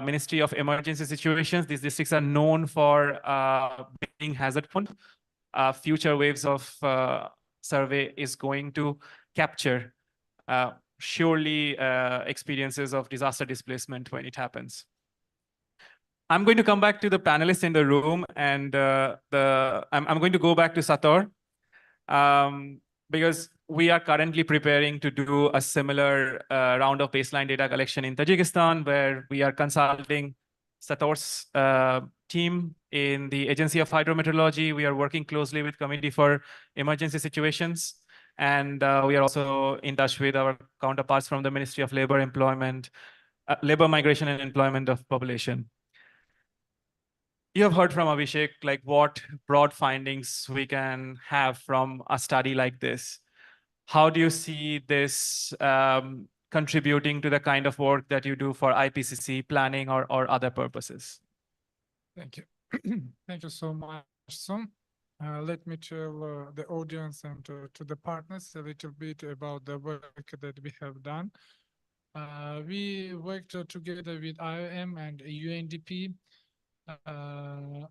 Ministry of Emergency Situations. These districts are known for being hazard prone. Future waves of survey is going to capture surely experiences of disaster displacement when it happens. I'm going to come back to the panelists in the room, and I'm going to go back to Sator, because we are currently preparing to do a similar round of baseline data collection in Tajikistan, where we are consulting Sator's team in the Agency of Hydrometeorology. We are working closely with Committee for Emergency Situations, and we are also in touch with our counterparts from the Ministry of Labor, Labor Migration and Employment of Population. You have heard from Abhishek, like what broad findings we can have from a study like this. How do you see this contributing to the kind of work that you do for IPCC planning or other purposes? Thank you. Thank you so much, Som. Let me tell the audience and to the partners a little bit about the work that we have done. We worked together with IOM and UNDP,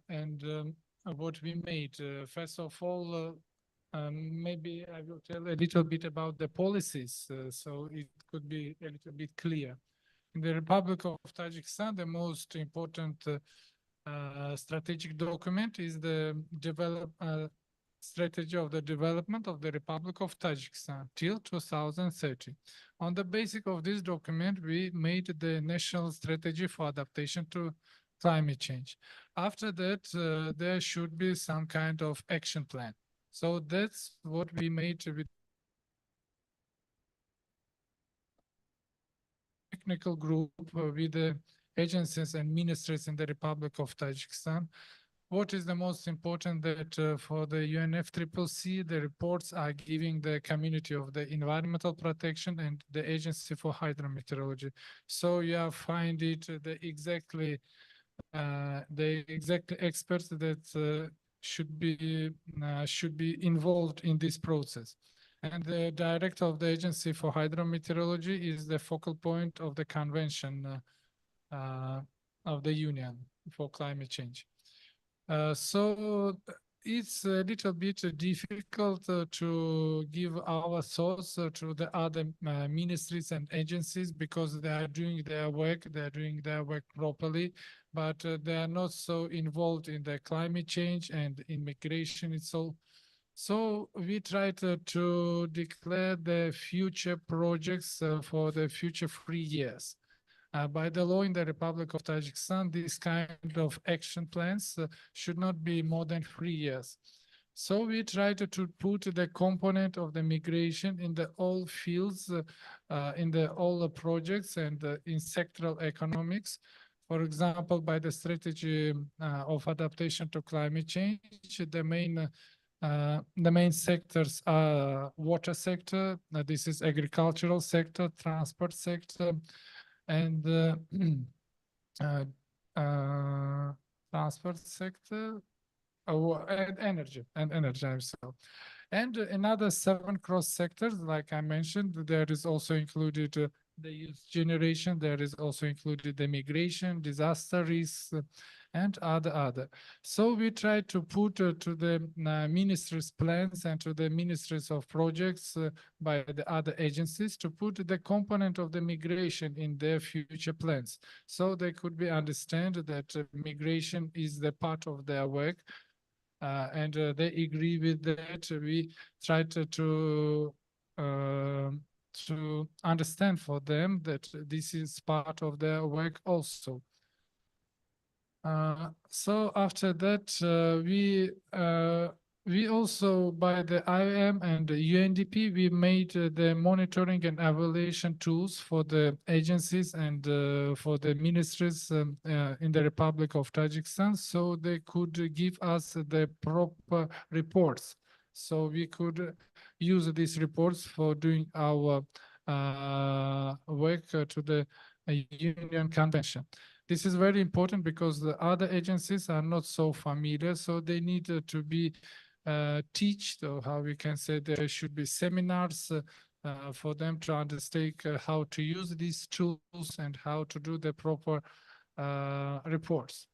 and what we made. First of all, maybe I will tell a little bit about the policies, so it could be a little bit clear. In the Republic of Tajikistan, the most important strategic document is the strategy of the development of the Republic of Tajikistan till 2030. On the basis of this document, we made the national strategy for adaptation to climate change. After that, there should be some kind of action plan. So that's what we made with technical group with the agencies and ministries in the Republic of Tajikistan. What is the most important that for the UNFCCC, the reports are giving the community of the environmental protection and the agency for hydrometeorology. So you find it the exactly experts that should be involved in this process. And the director of the Agency for Hydrometeorology is the focal point of the convention of the Union for Climate Change. So it's a little bit difficult to give our thoughts to the other ministries and agencies because they are doing their work properly, but they are not so involved in the climate change and immigration itself. So we tried to declare the future projects for the future 3 years. By the law in the Republic of Tajikistan, this kind of action plans should not be more than 3 years. So we tried to put the component of the migration in the all fields, in the all the projects and in sectoral economics. For example, by the strategy of adaptation to climate change, the main sectors are water sector, this is agricultural sector, transport sector, and transport sector, and energy, so. And another 7 cross sectors, like I mentioned, there is also included the youth generation, there is also included the migration, disaster risks, and other. So we try to put to the ministries' plans and to the ministries of projects by the other agencies to put the component of the migration in their future plans. So they could be understand that migration is the part of their work, and they agree with that. We tried to understand for them that this is part of their work also. So after that, we also, by the IOM and the UNDP, we made the monitoring and evaluation tools for the agencies and for the ministries in the Republic of Tajikistan, so they could give us the proper reports. So we could use these reports for doing our work to the Union Convention. This is very important because the other agencies are not so familiar, so they need to be taught, or how we can say there should be seminars for them to understand how to use these tools and how to do the proper reports.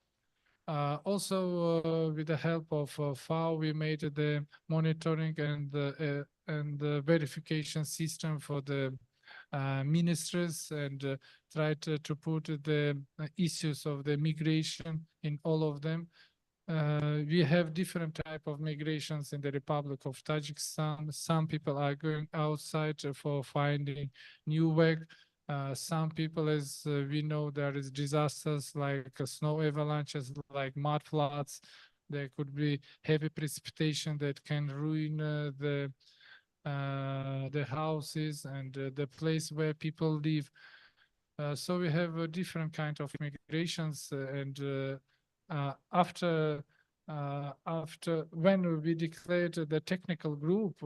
Also, with the help of FAO, we made the monitoring and the verification system for the ministries, and tried to put the issues of the migration in all of them. We have different type of migrations in the Republic of Tajikistan. Some people are going outside for finding new work. Some people, as we know, there is disasters like snow avalanches, like mud floods. There could be heavy precipitation that can ruin the houses and the place where people live. So we have a different kind of migrations, and after when we declared the technical group,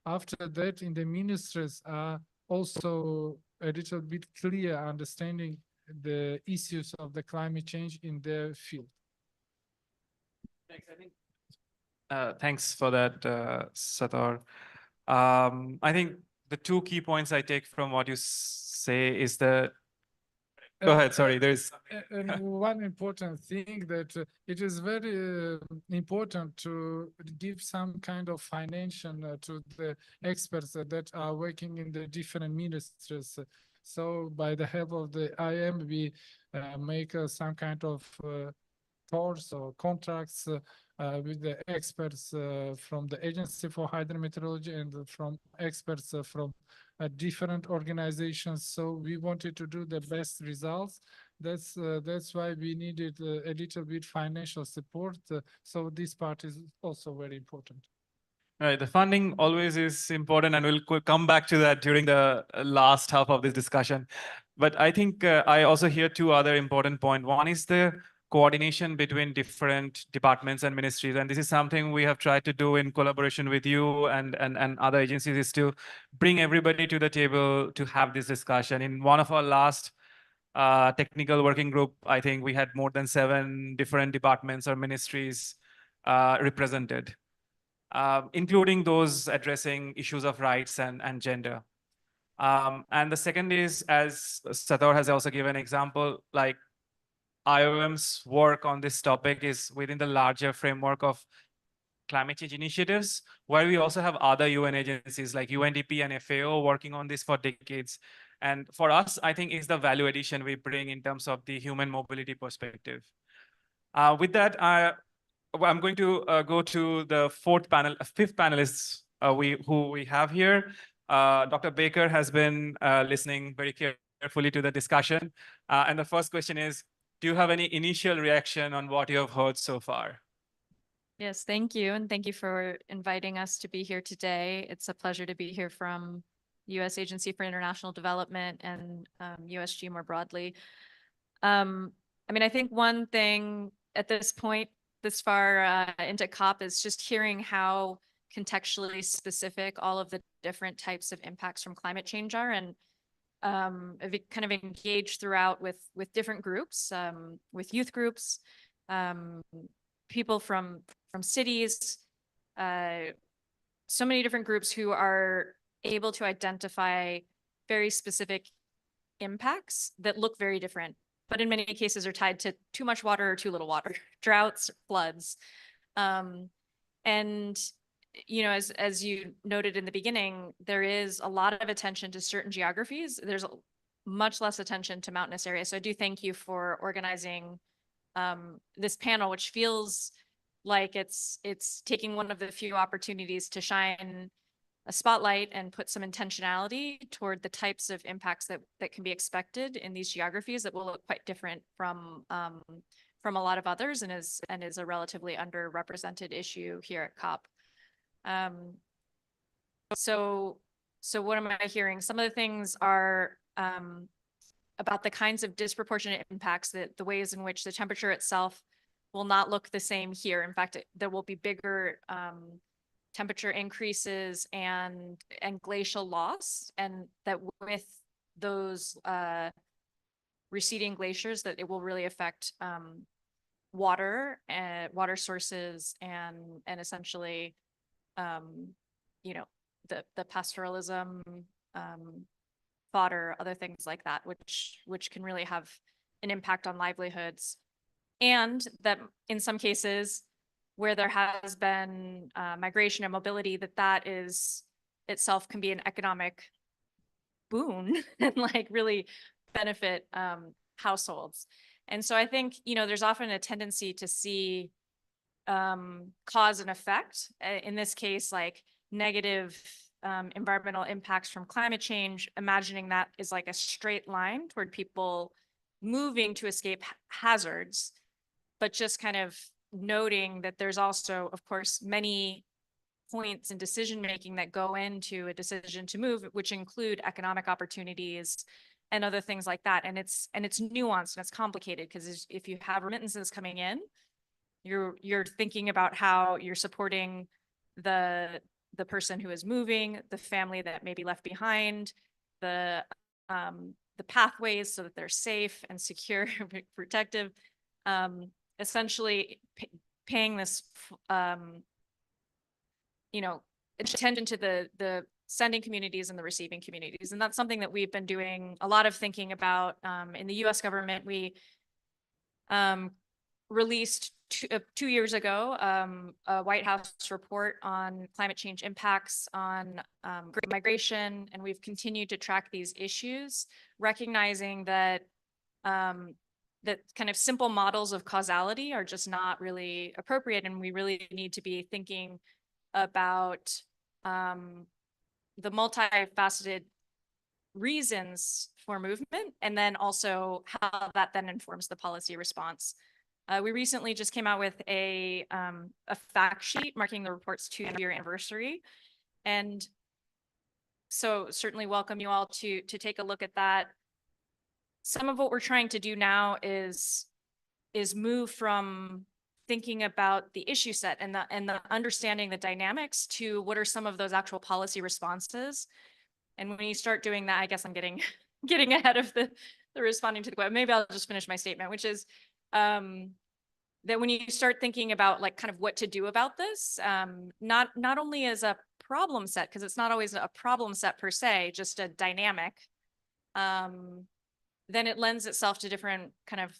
after that in the ministries are also a little bit clear understanding the issues of the climate change in their field. Thanks. Thanks for that, Sator. I think the two key points I take from what you say is the. Go ahead. Sorry, there's. And one important thing that it is very important to give some kind of financial to the experts that are working in the different ministries. So by the help of the IM, we make some kind of tours or contracts with the experts from the Agency for Hydrometeorology and from experts from different organizations. So we wanted to do the best results. That's why we needed a little bit financial support. So this part is also very important. Right, the funding always is important, and we'll come back to that during the last half of this discussion. But I think I also hear two other important points. One is the coordination between different departments and ministries, and this is something we have tried to do in collaboration with you and other agencies, is to bring everybody to the table to have this discussion. In one of our last technical working group, I think we had more than 7 different departments or ministries represented. Including those addressing issues of rights and gender. And the second is, as Sator has also given an example, like IOM's work on this topic is within the larger framework of climate change initiatives, where we also have other UN agencies like UNDP and FAO working on this for decades. And for us, I think is the value addition we bring in terms of the human mobility perspective. With that, I'm going to go to the fifth panelists who we have here. Dr. Baker has been listening very carefully to the discussion. And the first question is, do you have any initial reaction on what you have heard so far? Yes, thank you. And thank you for inviting us to be here today. It's a pleasure to be here from U.S. Agency for International Development and USG more broadly. I mean, I think one thing at this point, this far into COP, is just hearing how contextually specific all of the different types of impacts from climate change are, and kind of engaged throughout with different groups, with youth groups, people from cities, so many different groups who are able to identify very specific impacts that look very different, but in many cases are tied to too much water or too little water, droughts, floods. And, you know, as you noted in the beginning, there is a lot of attention to certain geographies. There's much less attention to mountainous areas. So I do thank you for organizing this panel, which feels like it's taking one of the few opportunities to shine a spotlight and put some intentionality toward the types of impacts that can be expected in these geographies that will look quite different from a lot of others, and is a relatively underrepresented issue here at COP. So what am I hearing? Some of the things are about the kinds of disproportionate impacts, that the ways in which the temperature itself will not look the same here. In fact, there will be bigger temperature increases and glacial loss, and that with those receding glaciers, that it will really affect water sources and essentially you know, the pastoralism, fodder, other things like that, which can really have an impact on livelihoods. And that in some cases where there has been migration and mobility, that is itself can be an economic boon and like really benefit households. And so I think, there's often a tendency to see cause and effect. In this case, like negative environmental impacts from climate change, imagining that is like a straight line toward people moving to escape hazards, but just kind of noting that there's also, of course, many points in decision-making that go into a decision to move, which include economic opportunities and other things like that. And it's nuanced and it's complicated because if you have remittances coming in, you're thinking about how you're supporting the person who is moving, the family that may be left behind, the pathways so that they're safe and secure, protective, essentially paying this, attention to the sending communities and the receiving communities. And that's something that we've been doing a lot of thinking about. In the US government, we released 2 years ago a White House report on climate change impacts on great migration, and we've continued to track these issues, recognizing that that kind of simple models of causality are just not really appropriate, and we really need to be thinking about the multifaceted reasons for movement, and then also how that then informs the policy response. We recently just came out with a fact sheet marking the report's 2-year anniversary. And so certainly welcome you all to take a look at that. Some of what we're trying to do now is move from thinking about the issue set and the understanding the dynamics to what are some of those actual policy responses. And when you start doing that, I guess I'm getting ahead of the responding to the question. Maybe I'll just finish my statement, which is that when you start thinking about like kind of what to do about this, not only as a problem set, because it's not always a problem set per se, just a dynamic, then it lends itself to different kind of,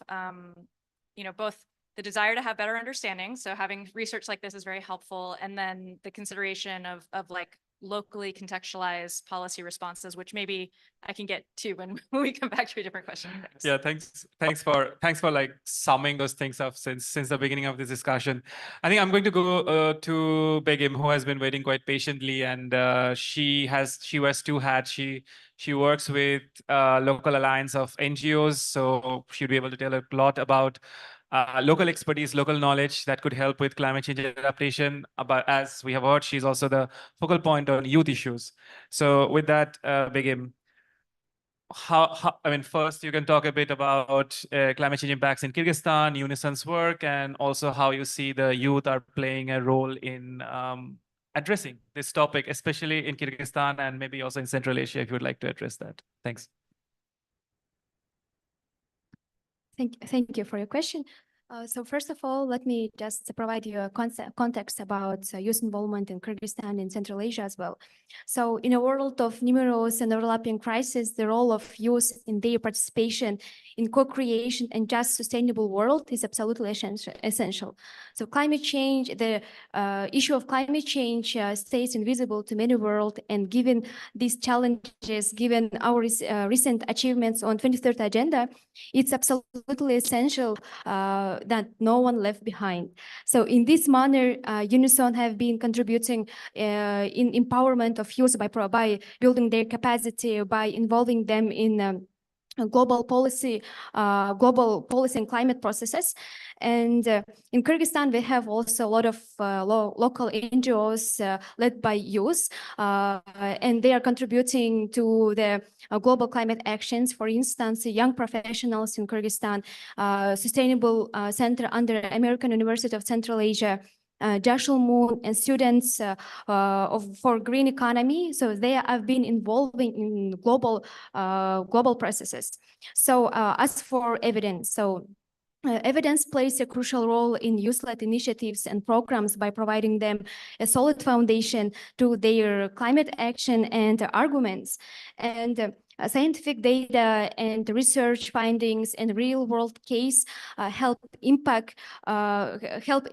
both the desire to have better understanding. So having research like this is very helpful. And then the consideration of like locally contextualized policy responses, which maybe I can get to when we come back to a different question. Thanks. Yeah, thanks for like summing those things up since the beginning of this discussion. I think I'm going to go to Begim, who has been waiting quite patiently, and she wears two hats. She works with local alliance of NGOs, so she'll be able to tell a lot about local expertise, local knowledge that could help with climate change adaptation. But as we have heard, she's also the focal point on youth issues. So with that, Begim, first you can talk a bit about climate change impacts in Kyrgyzstan, Unison's work, and also how you see the youth are playing a role in addressing this topic, especially in Kyrgyzstan and maybe also in Central Asia, if you would like to address that. Thanks. Thank you for your question. So first of all, let me just provide you a context about youth involvement in Kyrgyzstan and Central Asia as well. So in a world of numerous and overlapping crises, the role of youth in their participation in co-creation and just sustainable world is absolutely essential. So climate change, the issue of climate change stays invisible to many world, and given these challenges, given our recent achievements on 2030 agenda, it's absolutely essential that no one left behind. So in this manner, Unison have been contributing in empowerment of youth by building their capacity, by involving them in global policy and climate processes. And in Kyrgyzstan, we have also a lot of local NGOs led by youth, and they are contributing to the global climate actions. For instance, young professionals in Kyrgyzstan, Sustainable Center under American University of Central Asia, Joshua Moon, and students for green economy. So they have been involving in global processes. So as for evidence, so Evidence plays a crucial role in youth-led initiatives and programs by providing them a solid foundation to their climate action and arguments. And scientific data and research findings and real-world case help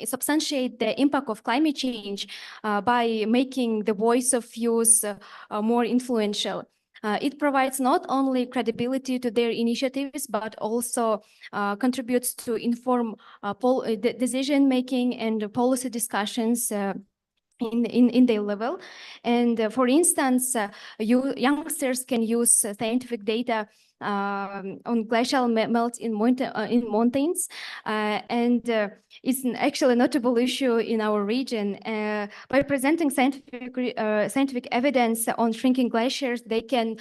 substantiate the impact of climate change by making the voice of youth more influential. It provides not only credibility to their initiatives, but also contributes to inform decision-making and policy discussions in their level. And for instance, youngsters can use scientific data on glacial melt in mountains, and it's actually a notable issue in our region. By presenting scientific evidence on shrinking glaciers, they can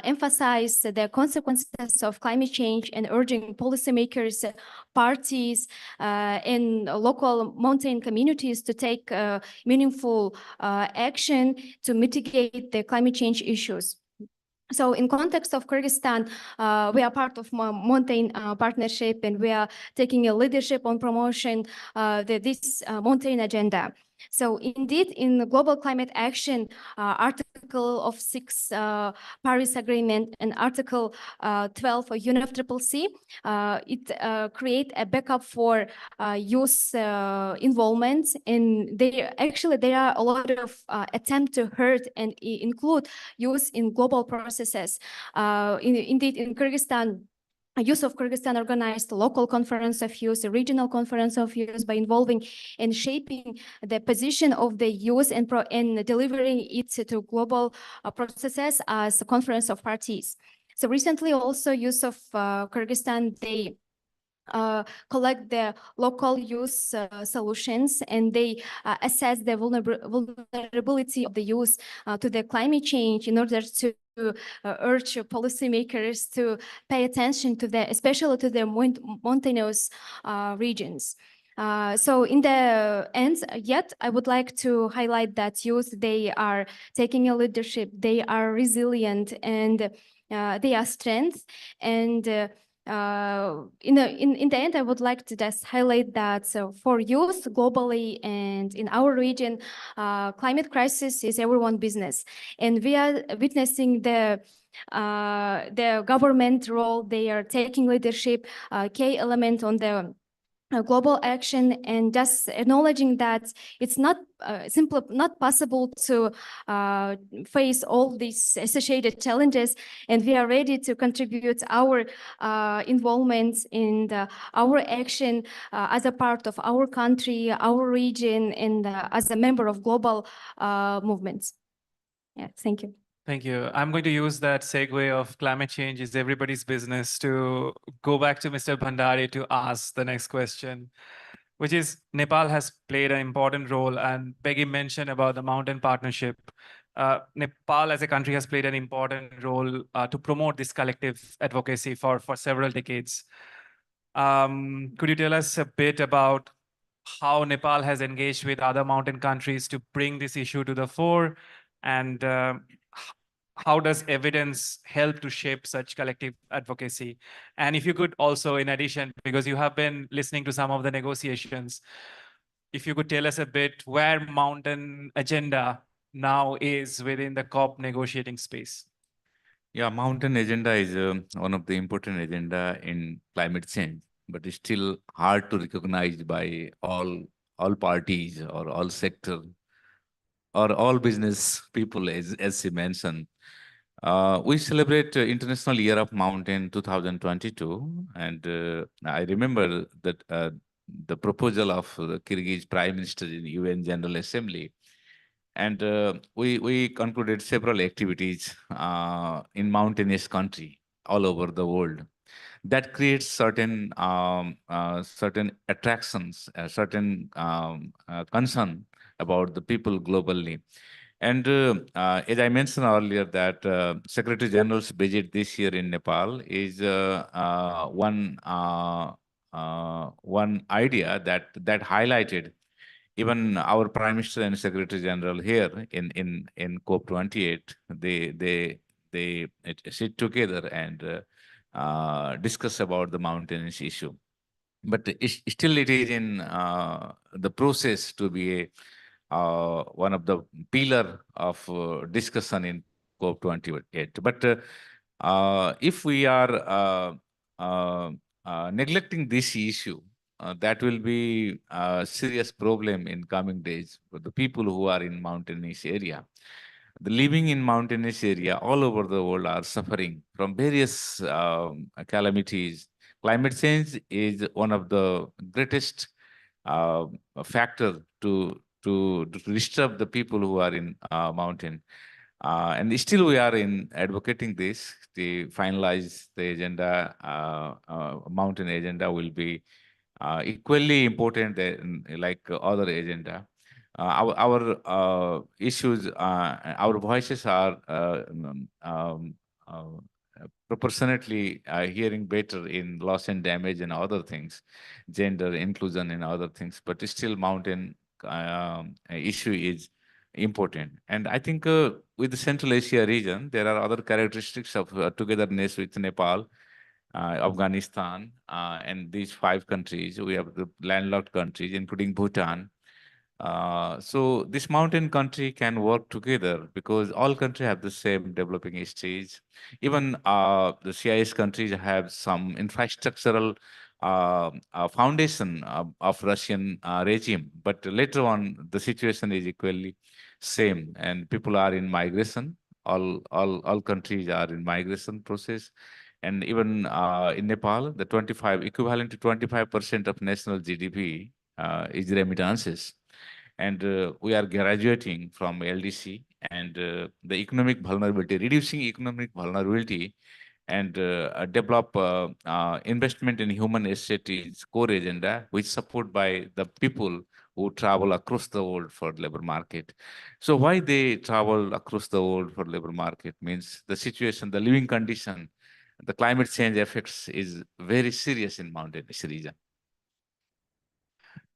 emphasize the consequences of climate change and urging policymakers, parties, and local mountain communities to take meaningful action to mitigate the climate change issues. So in context of Kyrgyzstan, we are part of mountain partnership, and we are taking a leadership on promotion this mountain agenda. So indeed, in the global climate action, Article of 6 Paris Agreement and Article 12 of UNFCCC, it create a backup for youth involvement. And there are a lot of attempt to hurt and include youth in global processes. Indeed, in Kyrgyzstan, Youth of Kyrgyzstan organized a local conference of youth, a regional conference of youth, by involving and shaping the position of the youth and delivering it to global processes as a conference of parties. So recently also Youth of Kyrgyzstan, they collect the local youth solutions, and they assess the vulnerability of the youth to the climate change in order to urge policymakers to pay attention to especially to the mountainous regions. So in the end, yet I would like to highlight that youth, they are taking a leadership, they are resilient, and they are strength. And in the end, I would like to just highlight that for youth globally and in our region, climate crisis is everyone's business, and we are witnessing the government role. They are taking leadership, key element on the global action, and just acknowledging that it's not simply not possible to face all these associated challenges, and we are ready to contribute our involvement in our action as a part of our country, our region, and as a member of global movements. Yeah, thank you. Thank you. I'm going to use that segue of climate change is everybody's business to go back to Mr. Bhandari to ask the next question, which is Nepal has played an important role, and Peggy mentioned about the mountain partnership. Nepal as a country has played an important role to promote this collective advocacy for several decades. Could you tell us a bit about how Nepal has engaged with other mountain countries to bring this issue to the fore, and how does evidence help to shape such collective advocacy? And if you could also, in addition, because you have been listening to some of the negotiations, if you could tell us a bit where mountain agenda now is within the COP negotiating space. Yeah, mountain agenda is one of the important agenda in climate change, but it's still hard to recognize by all parties or all sector or all business people, as you mentioned. We celebrate International Year of Mountain 2022, and I remember that the proposal of the Kyrgyz Prime Minister in UN General Assembly, and we concluded several activities in mountainous country all over the world that creates certain certain attractions, certain concern about the people globally. And as I mentioned earlier, that Secretary General's visit this year in Nepal is one idea that highlighted even our Prime Minister and Secretary General here in COP28. They sit together and discuss about the mountainous issue. but still it is in the process to be one of the pillar of discussion in COP28. But if we are neglecting this issue, that will be a serious problem in coming days for the people who are in mountainous area. The living in mountainous area all over the world are suffering from various calamities. Climate change is one of the greatest uh, factor to disturb the people who are in mountain. And still we are in advocating this. To finalize the agenda, mountain agenda will be equally important than like other agenda. Our issues, our voices are proportionately hearing better in loss and damage and other things, gender inclusion and other things. But still, mountain issue is important. And I think with the Central Asia region, there are other characteristics of togetherness with Nepal, Afghanistan, and these 5 countries. We have the landlocked countries, including Bhutan. So this mountain country can work together because all countries have the same developing stage. Even the CIS countries have some infrastructural foundation of Russian regime, but later on the situation is equally same, and people are in migration. All countries are in migration process, and even in Nepal, the 25 equivalent to 25% of national GDP is remittances. And we are graduating from LDC, and the economic vulnerability, reducing economic vulnerability, and develop investment in human asset is core agenda, which support by the people who travel across the world for labor market. So why they travel across the world for labor market means the situation, the living condition, the climate change effects is very serious in mountainous region.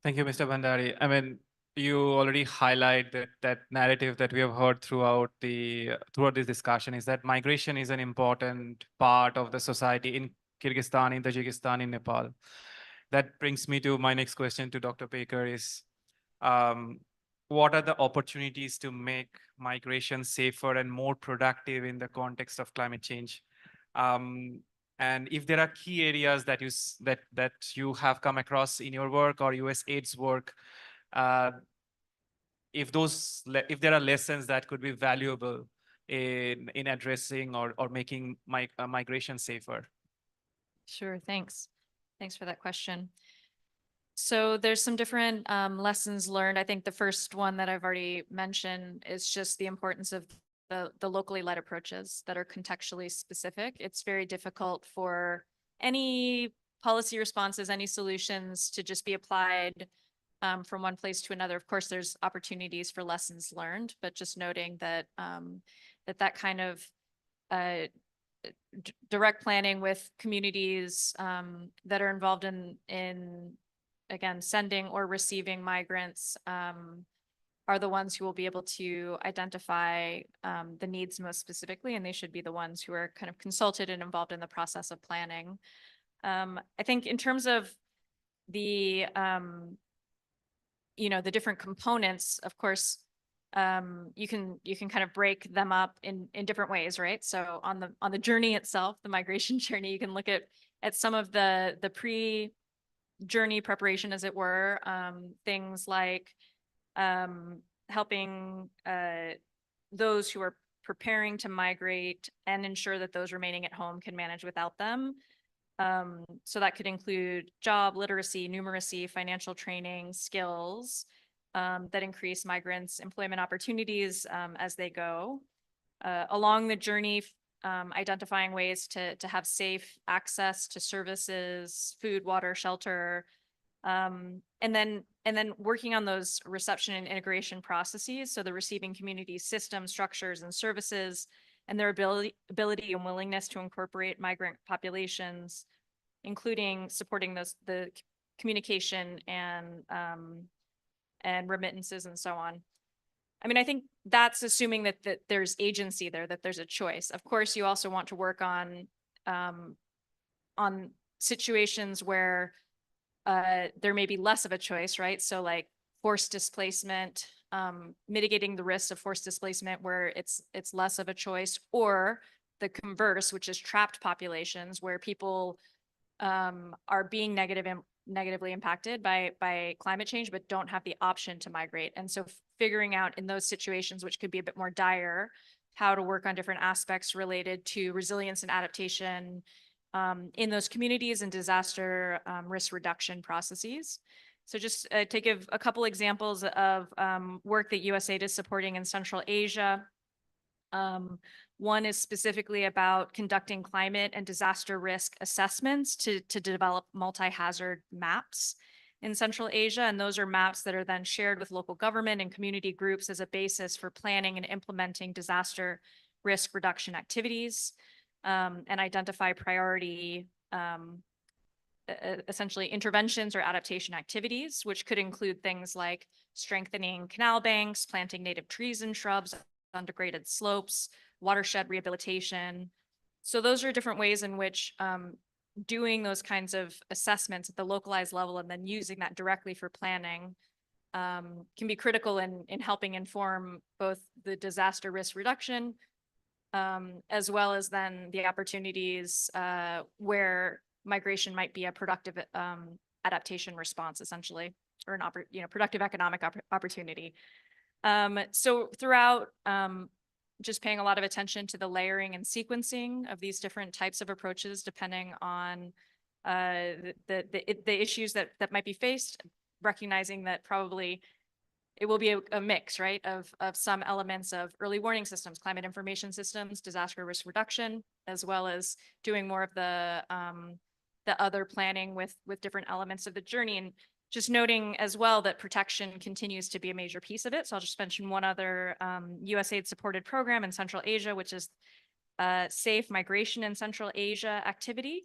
Thank you, Mr. Bhandari. I mean, you already highlight that narrative that we have heard throughout this discussion is that migration is an important part of the society in Kyrgyzstan, in Tajikistan, in Nepal. That brings me to my next question to Dr. Baker is, what are the opportunities to make migration safer and more productive in the context of climate change? And if there are key areas that you have come across in your work or USAID's work, if there are lessons that could be valuable in addressing or making migration safer. Sure, thanks. Thanks for that question. So there's some different lessons learned. I think the first one that I've already mentioned is just the importance of the locally led approaches that are contextually specific. It's very difficult for any policy responses, any solutions to just be applied from one place to another. Of course, there's opportunities for lessons learned, but just noting that that kind of direct planning with communities that are involved in again, sending or receiving migrants are the ones who will be able to identify the needs most specifically, and they should be the ones who are kind of consulted and involved in the process of planning. I think in terms of the, the different components, of course, you can kind of break them up in different ways, right? So on the journey itself, the migration journey, you can look at some of the pre-journey preparation, as it were, things like helping those who are preparing to migrate and ensure that those remaining at home can manage without them. So that could include job, literacy, numeracy, financial training, skills that increase migrants' employment opportunities as they go. Along the journey, identifying ways to have safe access to services, food, water, shelter, and then working on those reception and integration processes. So the receiving community systems, structures, and services, and their ability and willingness to incorporate migrant populations, including supporting the communication and remittances and so on. I mean, I think that's assuming that there's agency there, that there's a choice. Of course, you also want to work on situations where there may be less of a choice, right? So like forced displacement, mitigating the risks of forced displacement where it's less of a choice, or the converse, which is trapped populations where people are being negatively impacted by climate change, but don't have the option to migrate. And so figuring out in those situations, which could be a bit more dire, how to work on different aspects related to resilience and adaptation in those communities and disaster risk reduction processes. So just to give a couple examples of work that USAID is supporting in Central Asia. One is specifically about conducting climate and disaster risk assessments to develop multi-hazard maps in Central Asia. And those are maps that are then shared with local government and community groups as a basis for planning and implementing disaster risk reduction activities, and identify priority, essentially interventions or adaptation activities, which could include things like strengthening canal banks, planting native trees and shrubs on degraded slopes, watershed rehabilitation. So those are different ways in which doing those kinds of assessments at the localized level and then using that directly for planning can be critical in helping inform both the disaster risk reduction as well as then the opportunities where migration might be a productive adaptation response, essentially, or an productive economic opportunity. So throughout, just paying a lot of attention to the layering and sequencing of these different types of approaches, depending on the issues that might be faced, recognizing that probably it will be a mix, right, of some elements of early warning systems, climate information systems, disaster risk reduction, as well as doing more of the other planning with different elements of the journey. And just noting as well that protection continues to be a major piece of it. So I'll just mention one other USAID supported program in Central Asia, which is Safe Migration in Central Asia activity.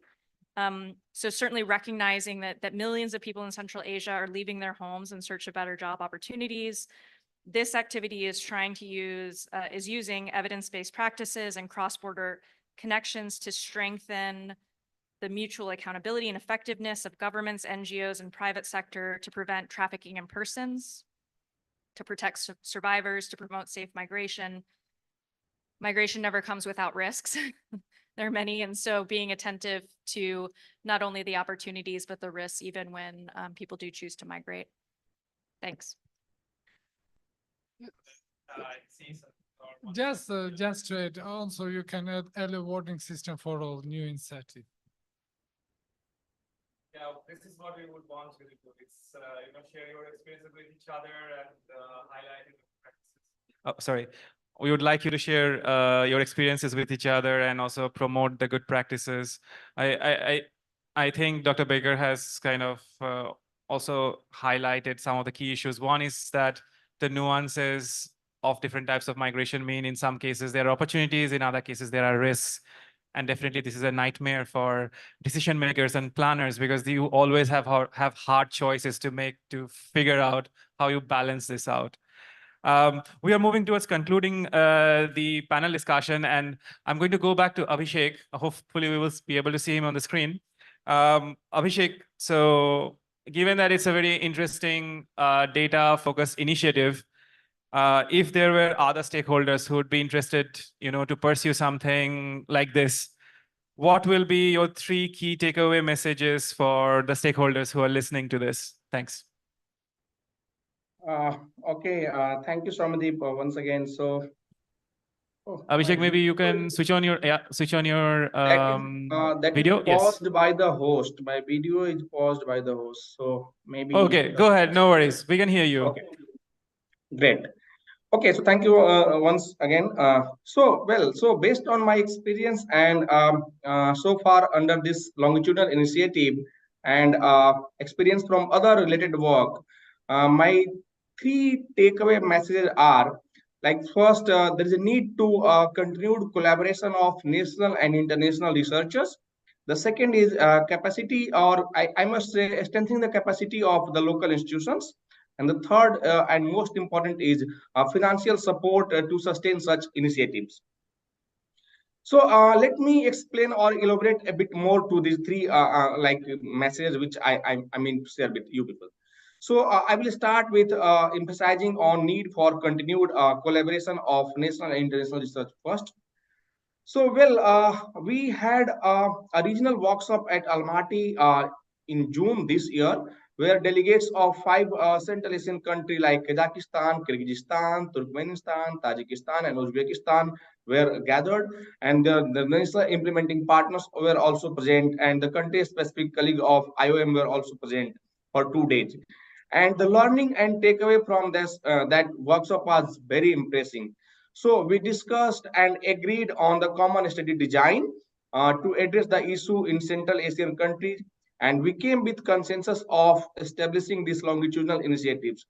So certainly recognizing that millions of people in Central Asia are leaving their homes in search of better job opportunities. This activity is trying to using evidence-based practices and cross-border connections to strengthen the mutual accountability and effectiveness of governments, NGOs, and private sector to prevent trafficking in persons, to protect survivors, to promote safe migration. Migration never comes without risks. There are many, and so being attentive to not only the opportunities, but the risks, even when people do choose to migrate. Thanks. Just to add, also you can add early warning system for all new initiative. Yeah, this is what we would want you to do. It's share your experiences with each other and highlighting the practices. Oh, sorry. We would like you to share your experiences with each other and also promote the good practices. I think Dr. Baker has kind of also highlighted some of the key issues. One is that the nuances of different types of migration mean in some cases there are opportunities, in other cases there are risks. And definitely this is a nightmare for decision makers and planners because you always have hard choices to make to figure out how you balance this out. We are moving towards concluding the panel discussion, and I'm going to go back to Abhishek. Hopefully we will be able to see him on the screen. Abhishek, so given that it's a very interesting data-focused initiative, if there were other stakeholders who would be interested, to pursue something like this, what will be your 3 key takeaway messages for the stakeholders who are listening to this? Thanks. Okay, thank you, Somadeep, once again. So, Abhishek, maybe you can switch on your that video. is paused by the host. My video is paused by the host, so maybe. Okay, go ahead. No worries. We can hear you. Okay, great. Okay, so thank you once again. So based on my experience and so far under this longitudinal initiative and experience from other related work, my 3 takeaway messages are like first, there is a need to continued collaboration of national and international researchers. The second is capacity, or I must say, strengthening the capacity of the local institutions. And the third and most important is financial support to sustain such initiatives. So let me explain or elaborate a bit more to these three like messages which I mean to share with you people. So I will start with emphasizing on need for continued collaboration of national and international research first. So, well, we had a regional workshop at Almaty in June this year, where delegates of five Central Asian countries like Kazakhstan, Kyrgyzstan, Turkmenistan, Tajikistan, and Uzbekistan were gathered, and the national implementing partners were also present, and the country-specific colleagues of IOM were also present for 2 days. And the learning and takeaway from this that workshop was very impressive. So we discussed and agreed on the common study design to address the issue in Central Asian countries, and we came with consensus of establishing these longitudinal initiatives.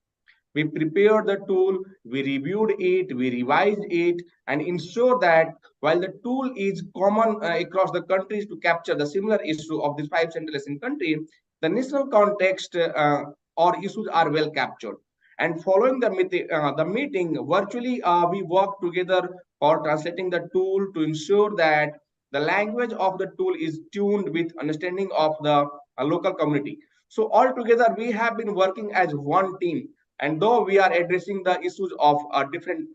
We prepared the tool, we reviewed it, we revised it, and ensure that while the tool is common across the countries to capture the similar issue of these five Central Asian countries, the national context or issues are well captured. And following the meeting, virtually we worked together for translating the tool to ensure that the language of the tool is tuned with understanding of the local community. So altogether, we have been working as one team, and though we are addressing the issues of different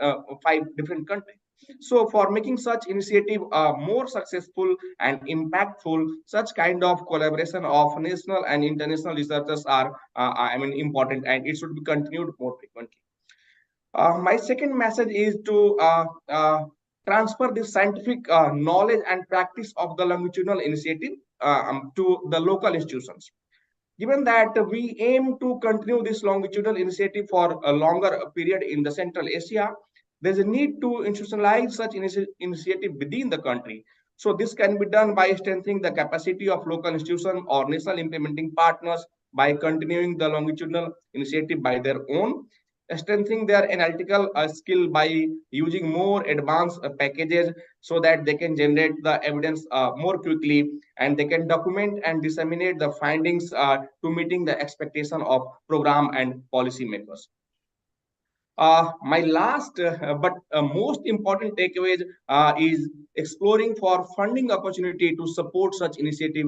five different countries. So for making such initiative more successful and impactful, such kind of collaboration of national and international researchers are I mean important, and it should be continued more frequently. My second message is to transfer the scientific knowledge and practice of the longitudinal initiative to the local institutions. Given that we aim to continue this longitudinal initiative for a longer period in the Central Asia, there's a need to institutionalize such initiative within the country. So this can be done by strengthening the capacity of local institutions or national implementing partners by continuing the longitudinal initiative by their own, strengthening their analytical skill by using more advanced packages so that they can generate the evidence more quickly, and they can document and disseminate the findings to meeting the expectation of program and policy makers. My last but most important takeaway is exploring for funding opportunity to support such initiative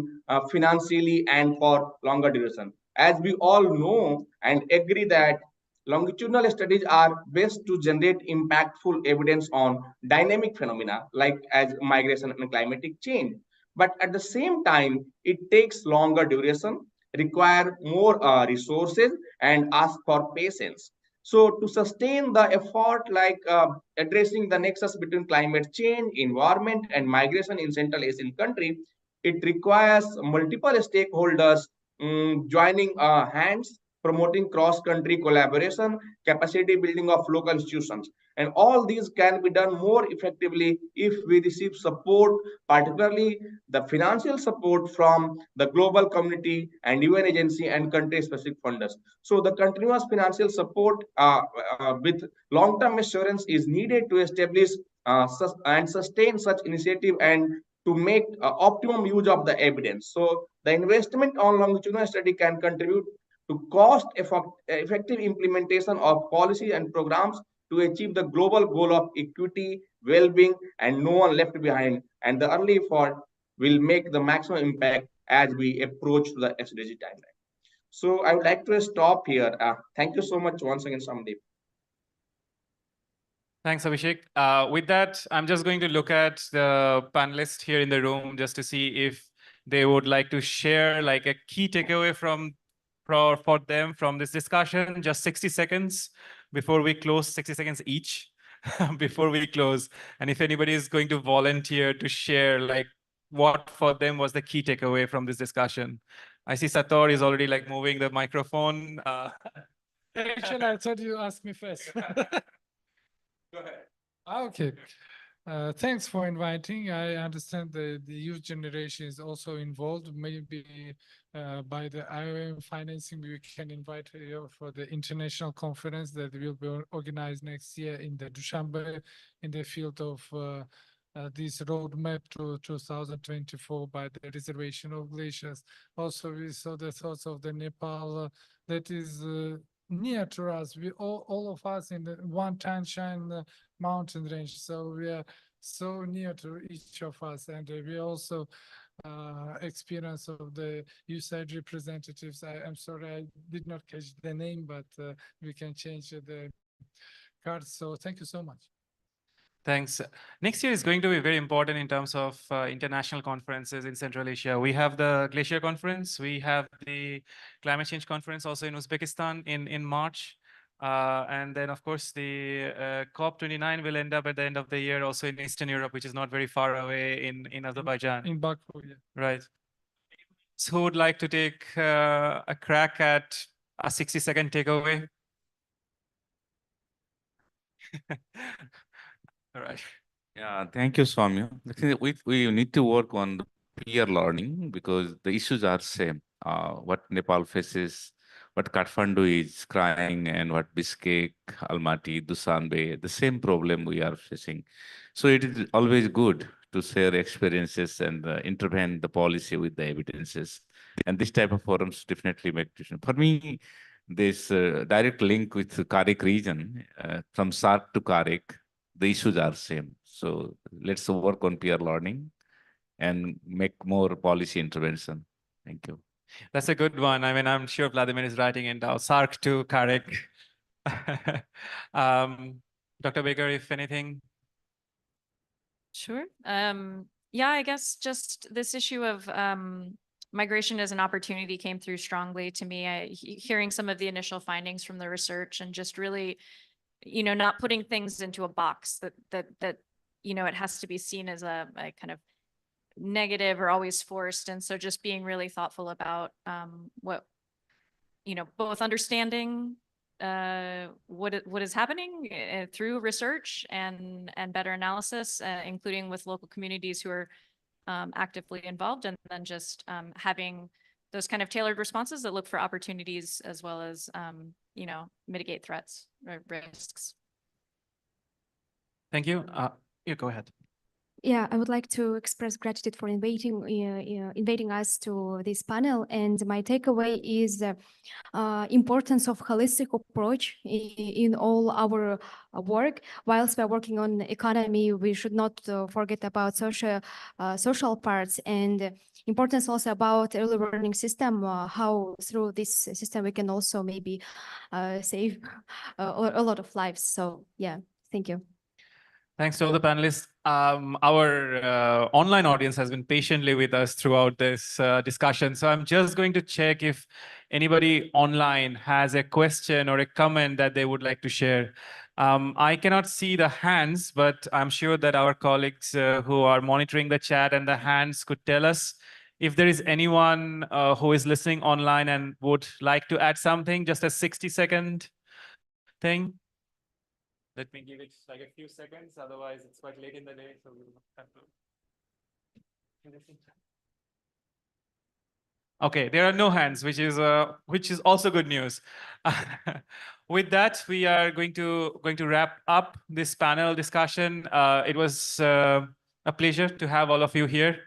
financially and for longer duration. As we all know and agree that longitudinal studies are best to generate impactful evidence on dynamic phenomena like as migration and climatic change. But at the same time, it takes longer duration, require more resources, and ask for patience. So to sustain the effort like addressing the nexus between climate change, environment, and migration in Central Asian country, it requires multiple stakeholders joining hands, promoting cross-country collaboration, capacity building of local institutions. And all these can be done more effectively if we receive support, particularly the financial support from the global community and UN agency and country-specific funders. So the continuous financial support with long-term assurance is needed to establish and sustain such initiative and to make optimum use of the evidence. So the investment on longitudinal study can contribute to cost-effective implementation of policy and programs to achieve the global goal of equity, well-being, and no one left behind. And the early effort will make the maximum impact as we approach the SDG timeline. So I would like to stop here. Thank you so much once again, Samdeep. Thanks, Abhishek. With that, I'm just going to look at the panelists here in the room just to see if they would like to share like a key takeaway for them from this discussion. Just 60 seconds before we close, 60 seconds each before we close. And if anybody is going to volunteer to share like what for them was the key takeaway from this discussion. I see Sator is already like moving the microphone. Actually, I thought you asked me first. Go ahead. Okay. Thanks for inviting. I understand the youth generation is also involved. Maybe by the IOM financing, we can invite you for the international conference that will be organized next year in the Dushanbe in the field of this roadmap to 2024 by the reservation of glaciers. Also, we saw the thoughts of the Nepal that is near to us. We all of us in the one Tanshan mountain range. So we are so near to each of us, and we also experience of the USAID representatives. I'm sorry, I did not catch the name, but we can change the card. So thank you so much. Thanks. Next year is going to be very important in terms of international conferences in Central Asia. We have the Glacier Conference. We have the Climate Change Conference also in Uzbekistan in March. And then, of course, the COP29 will end up at the end of the year also in Eastern Europe, which is not very far away in Azerbaijan. In Baku, yeah. Right. So who would like to take a crack at a 60-second takeaway? All right. Yeah, thank you, Swami. I think we need to work on the peer learning because the issues are same. What Nepal faces, what Kathmandu is crying, and what Bishkek, Almaty, Dushanbe, the same problem we are facing. So it is always good to share experiences and intervene the policy with the evidences. And this type of forums definitely make decision. For me, this direct link with the Karek region, from Sark to Karek, the issues are same. So let's work on peer learning and make more policy intervention. Thank you. That's a good one. I mean, I'm sure Vladimir is writing it down. Sark to Karek. Dr. Baker, if anything. Sure. Yeah, I guess just this issue of migration as an opportunity came through strongly to me. Hearing some of the initial findings from the research and just really, not putting things into a box that it has to be seen as a kind of negative or always forced. And so just being really thoughtful about what, both understanding what is happening through research and better analysis, including with local communities who are actively involved, and then just having those kind of tailored responses that look for opportunities as well as mitigate threats or risks. Thank you. You go ahead. Yeah, I would like to express gratitude for inviting us to this panel. And my takeaway is the importance of holistic approach in all our work. Whilst we're working on economy, we should not forget about social parts, and importance also about early warning system, how through this system we can also maybe save a lot of lives. So yeah, thank you. Thanks to all the panelists. Our online audience has been patiently with us throughout this discussion. So I'm just going to check if anybody online has a question or a comment that they would like to share. I cannot see the hands, but I'm sure that our colleagues who are monitoring the chat and the hands could tell us if there is anyone who is listening online and would like to add something, just a 60-second thing. Let me give it like a few seconds, otherwise it's quite late in the day, so we'll have to. Okay, there are no hands, which is also good news. With that, we are going to wrap up this panel discussion. It was a pleasure to have all of you here.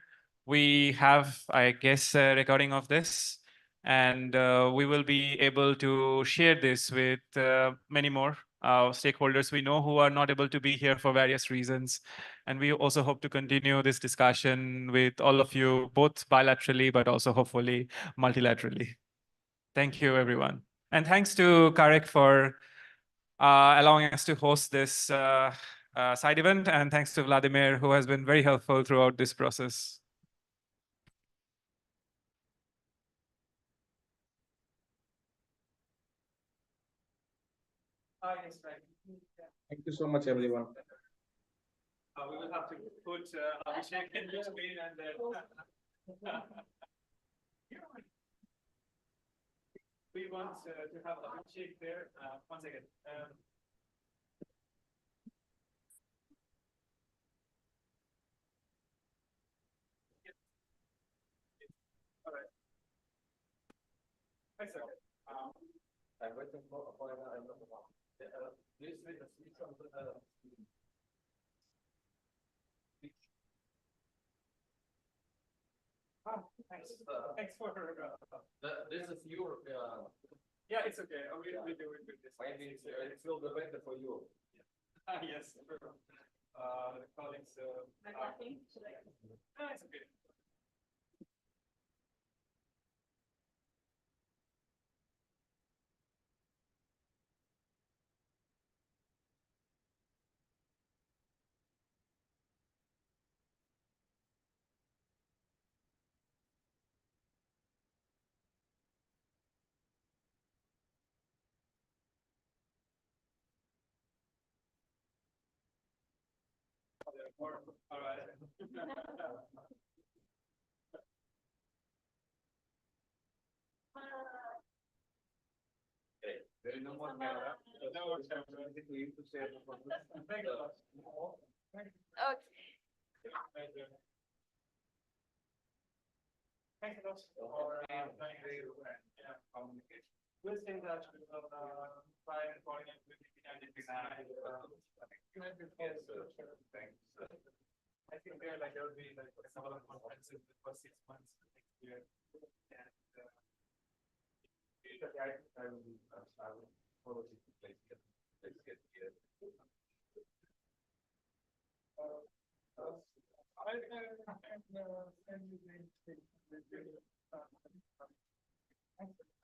We have, I guess, a recording of this, and we will be able to share this with many more stakeholders we know who are not able to be here for various reasons. And we also hope to continue this discussion with all of you, both bilaterally, but also hopefully multilaterally. Thank you, everyone. And thanks to Karek for allowing us to host this side event. And thanks to Vladimir, who has been very helpful throughout this process. Yes, right. Thank you so much, everyone. We will have to put Abhishek in between and then. We want to have Abhishek there. One second. All right. Thanks, sir. I'm waiting for please read the speech on the thanks. Thanks for this is your yeah, it's okay. We do it with this. Maybe it feels better for you. Yes. colleagues. No, it's okay. All right. There is no more camera. No more camera. I think we need to say it. Thank you. Okay. Thank you for communication. We'll stay in touch with try and coordinate with the candidates. Thanks. I think there will be like a couple of conferences the first 6 months next year. And I will follow this place. Let's get here. I can send you the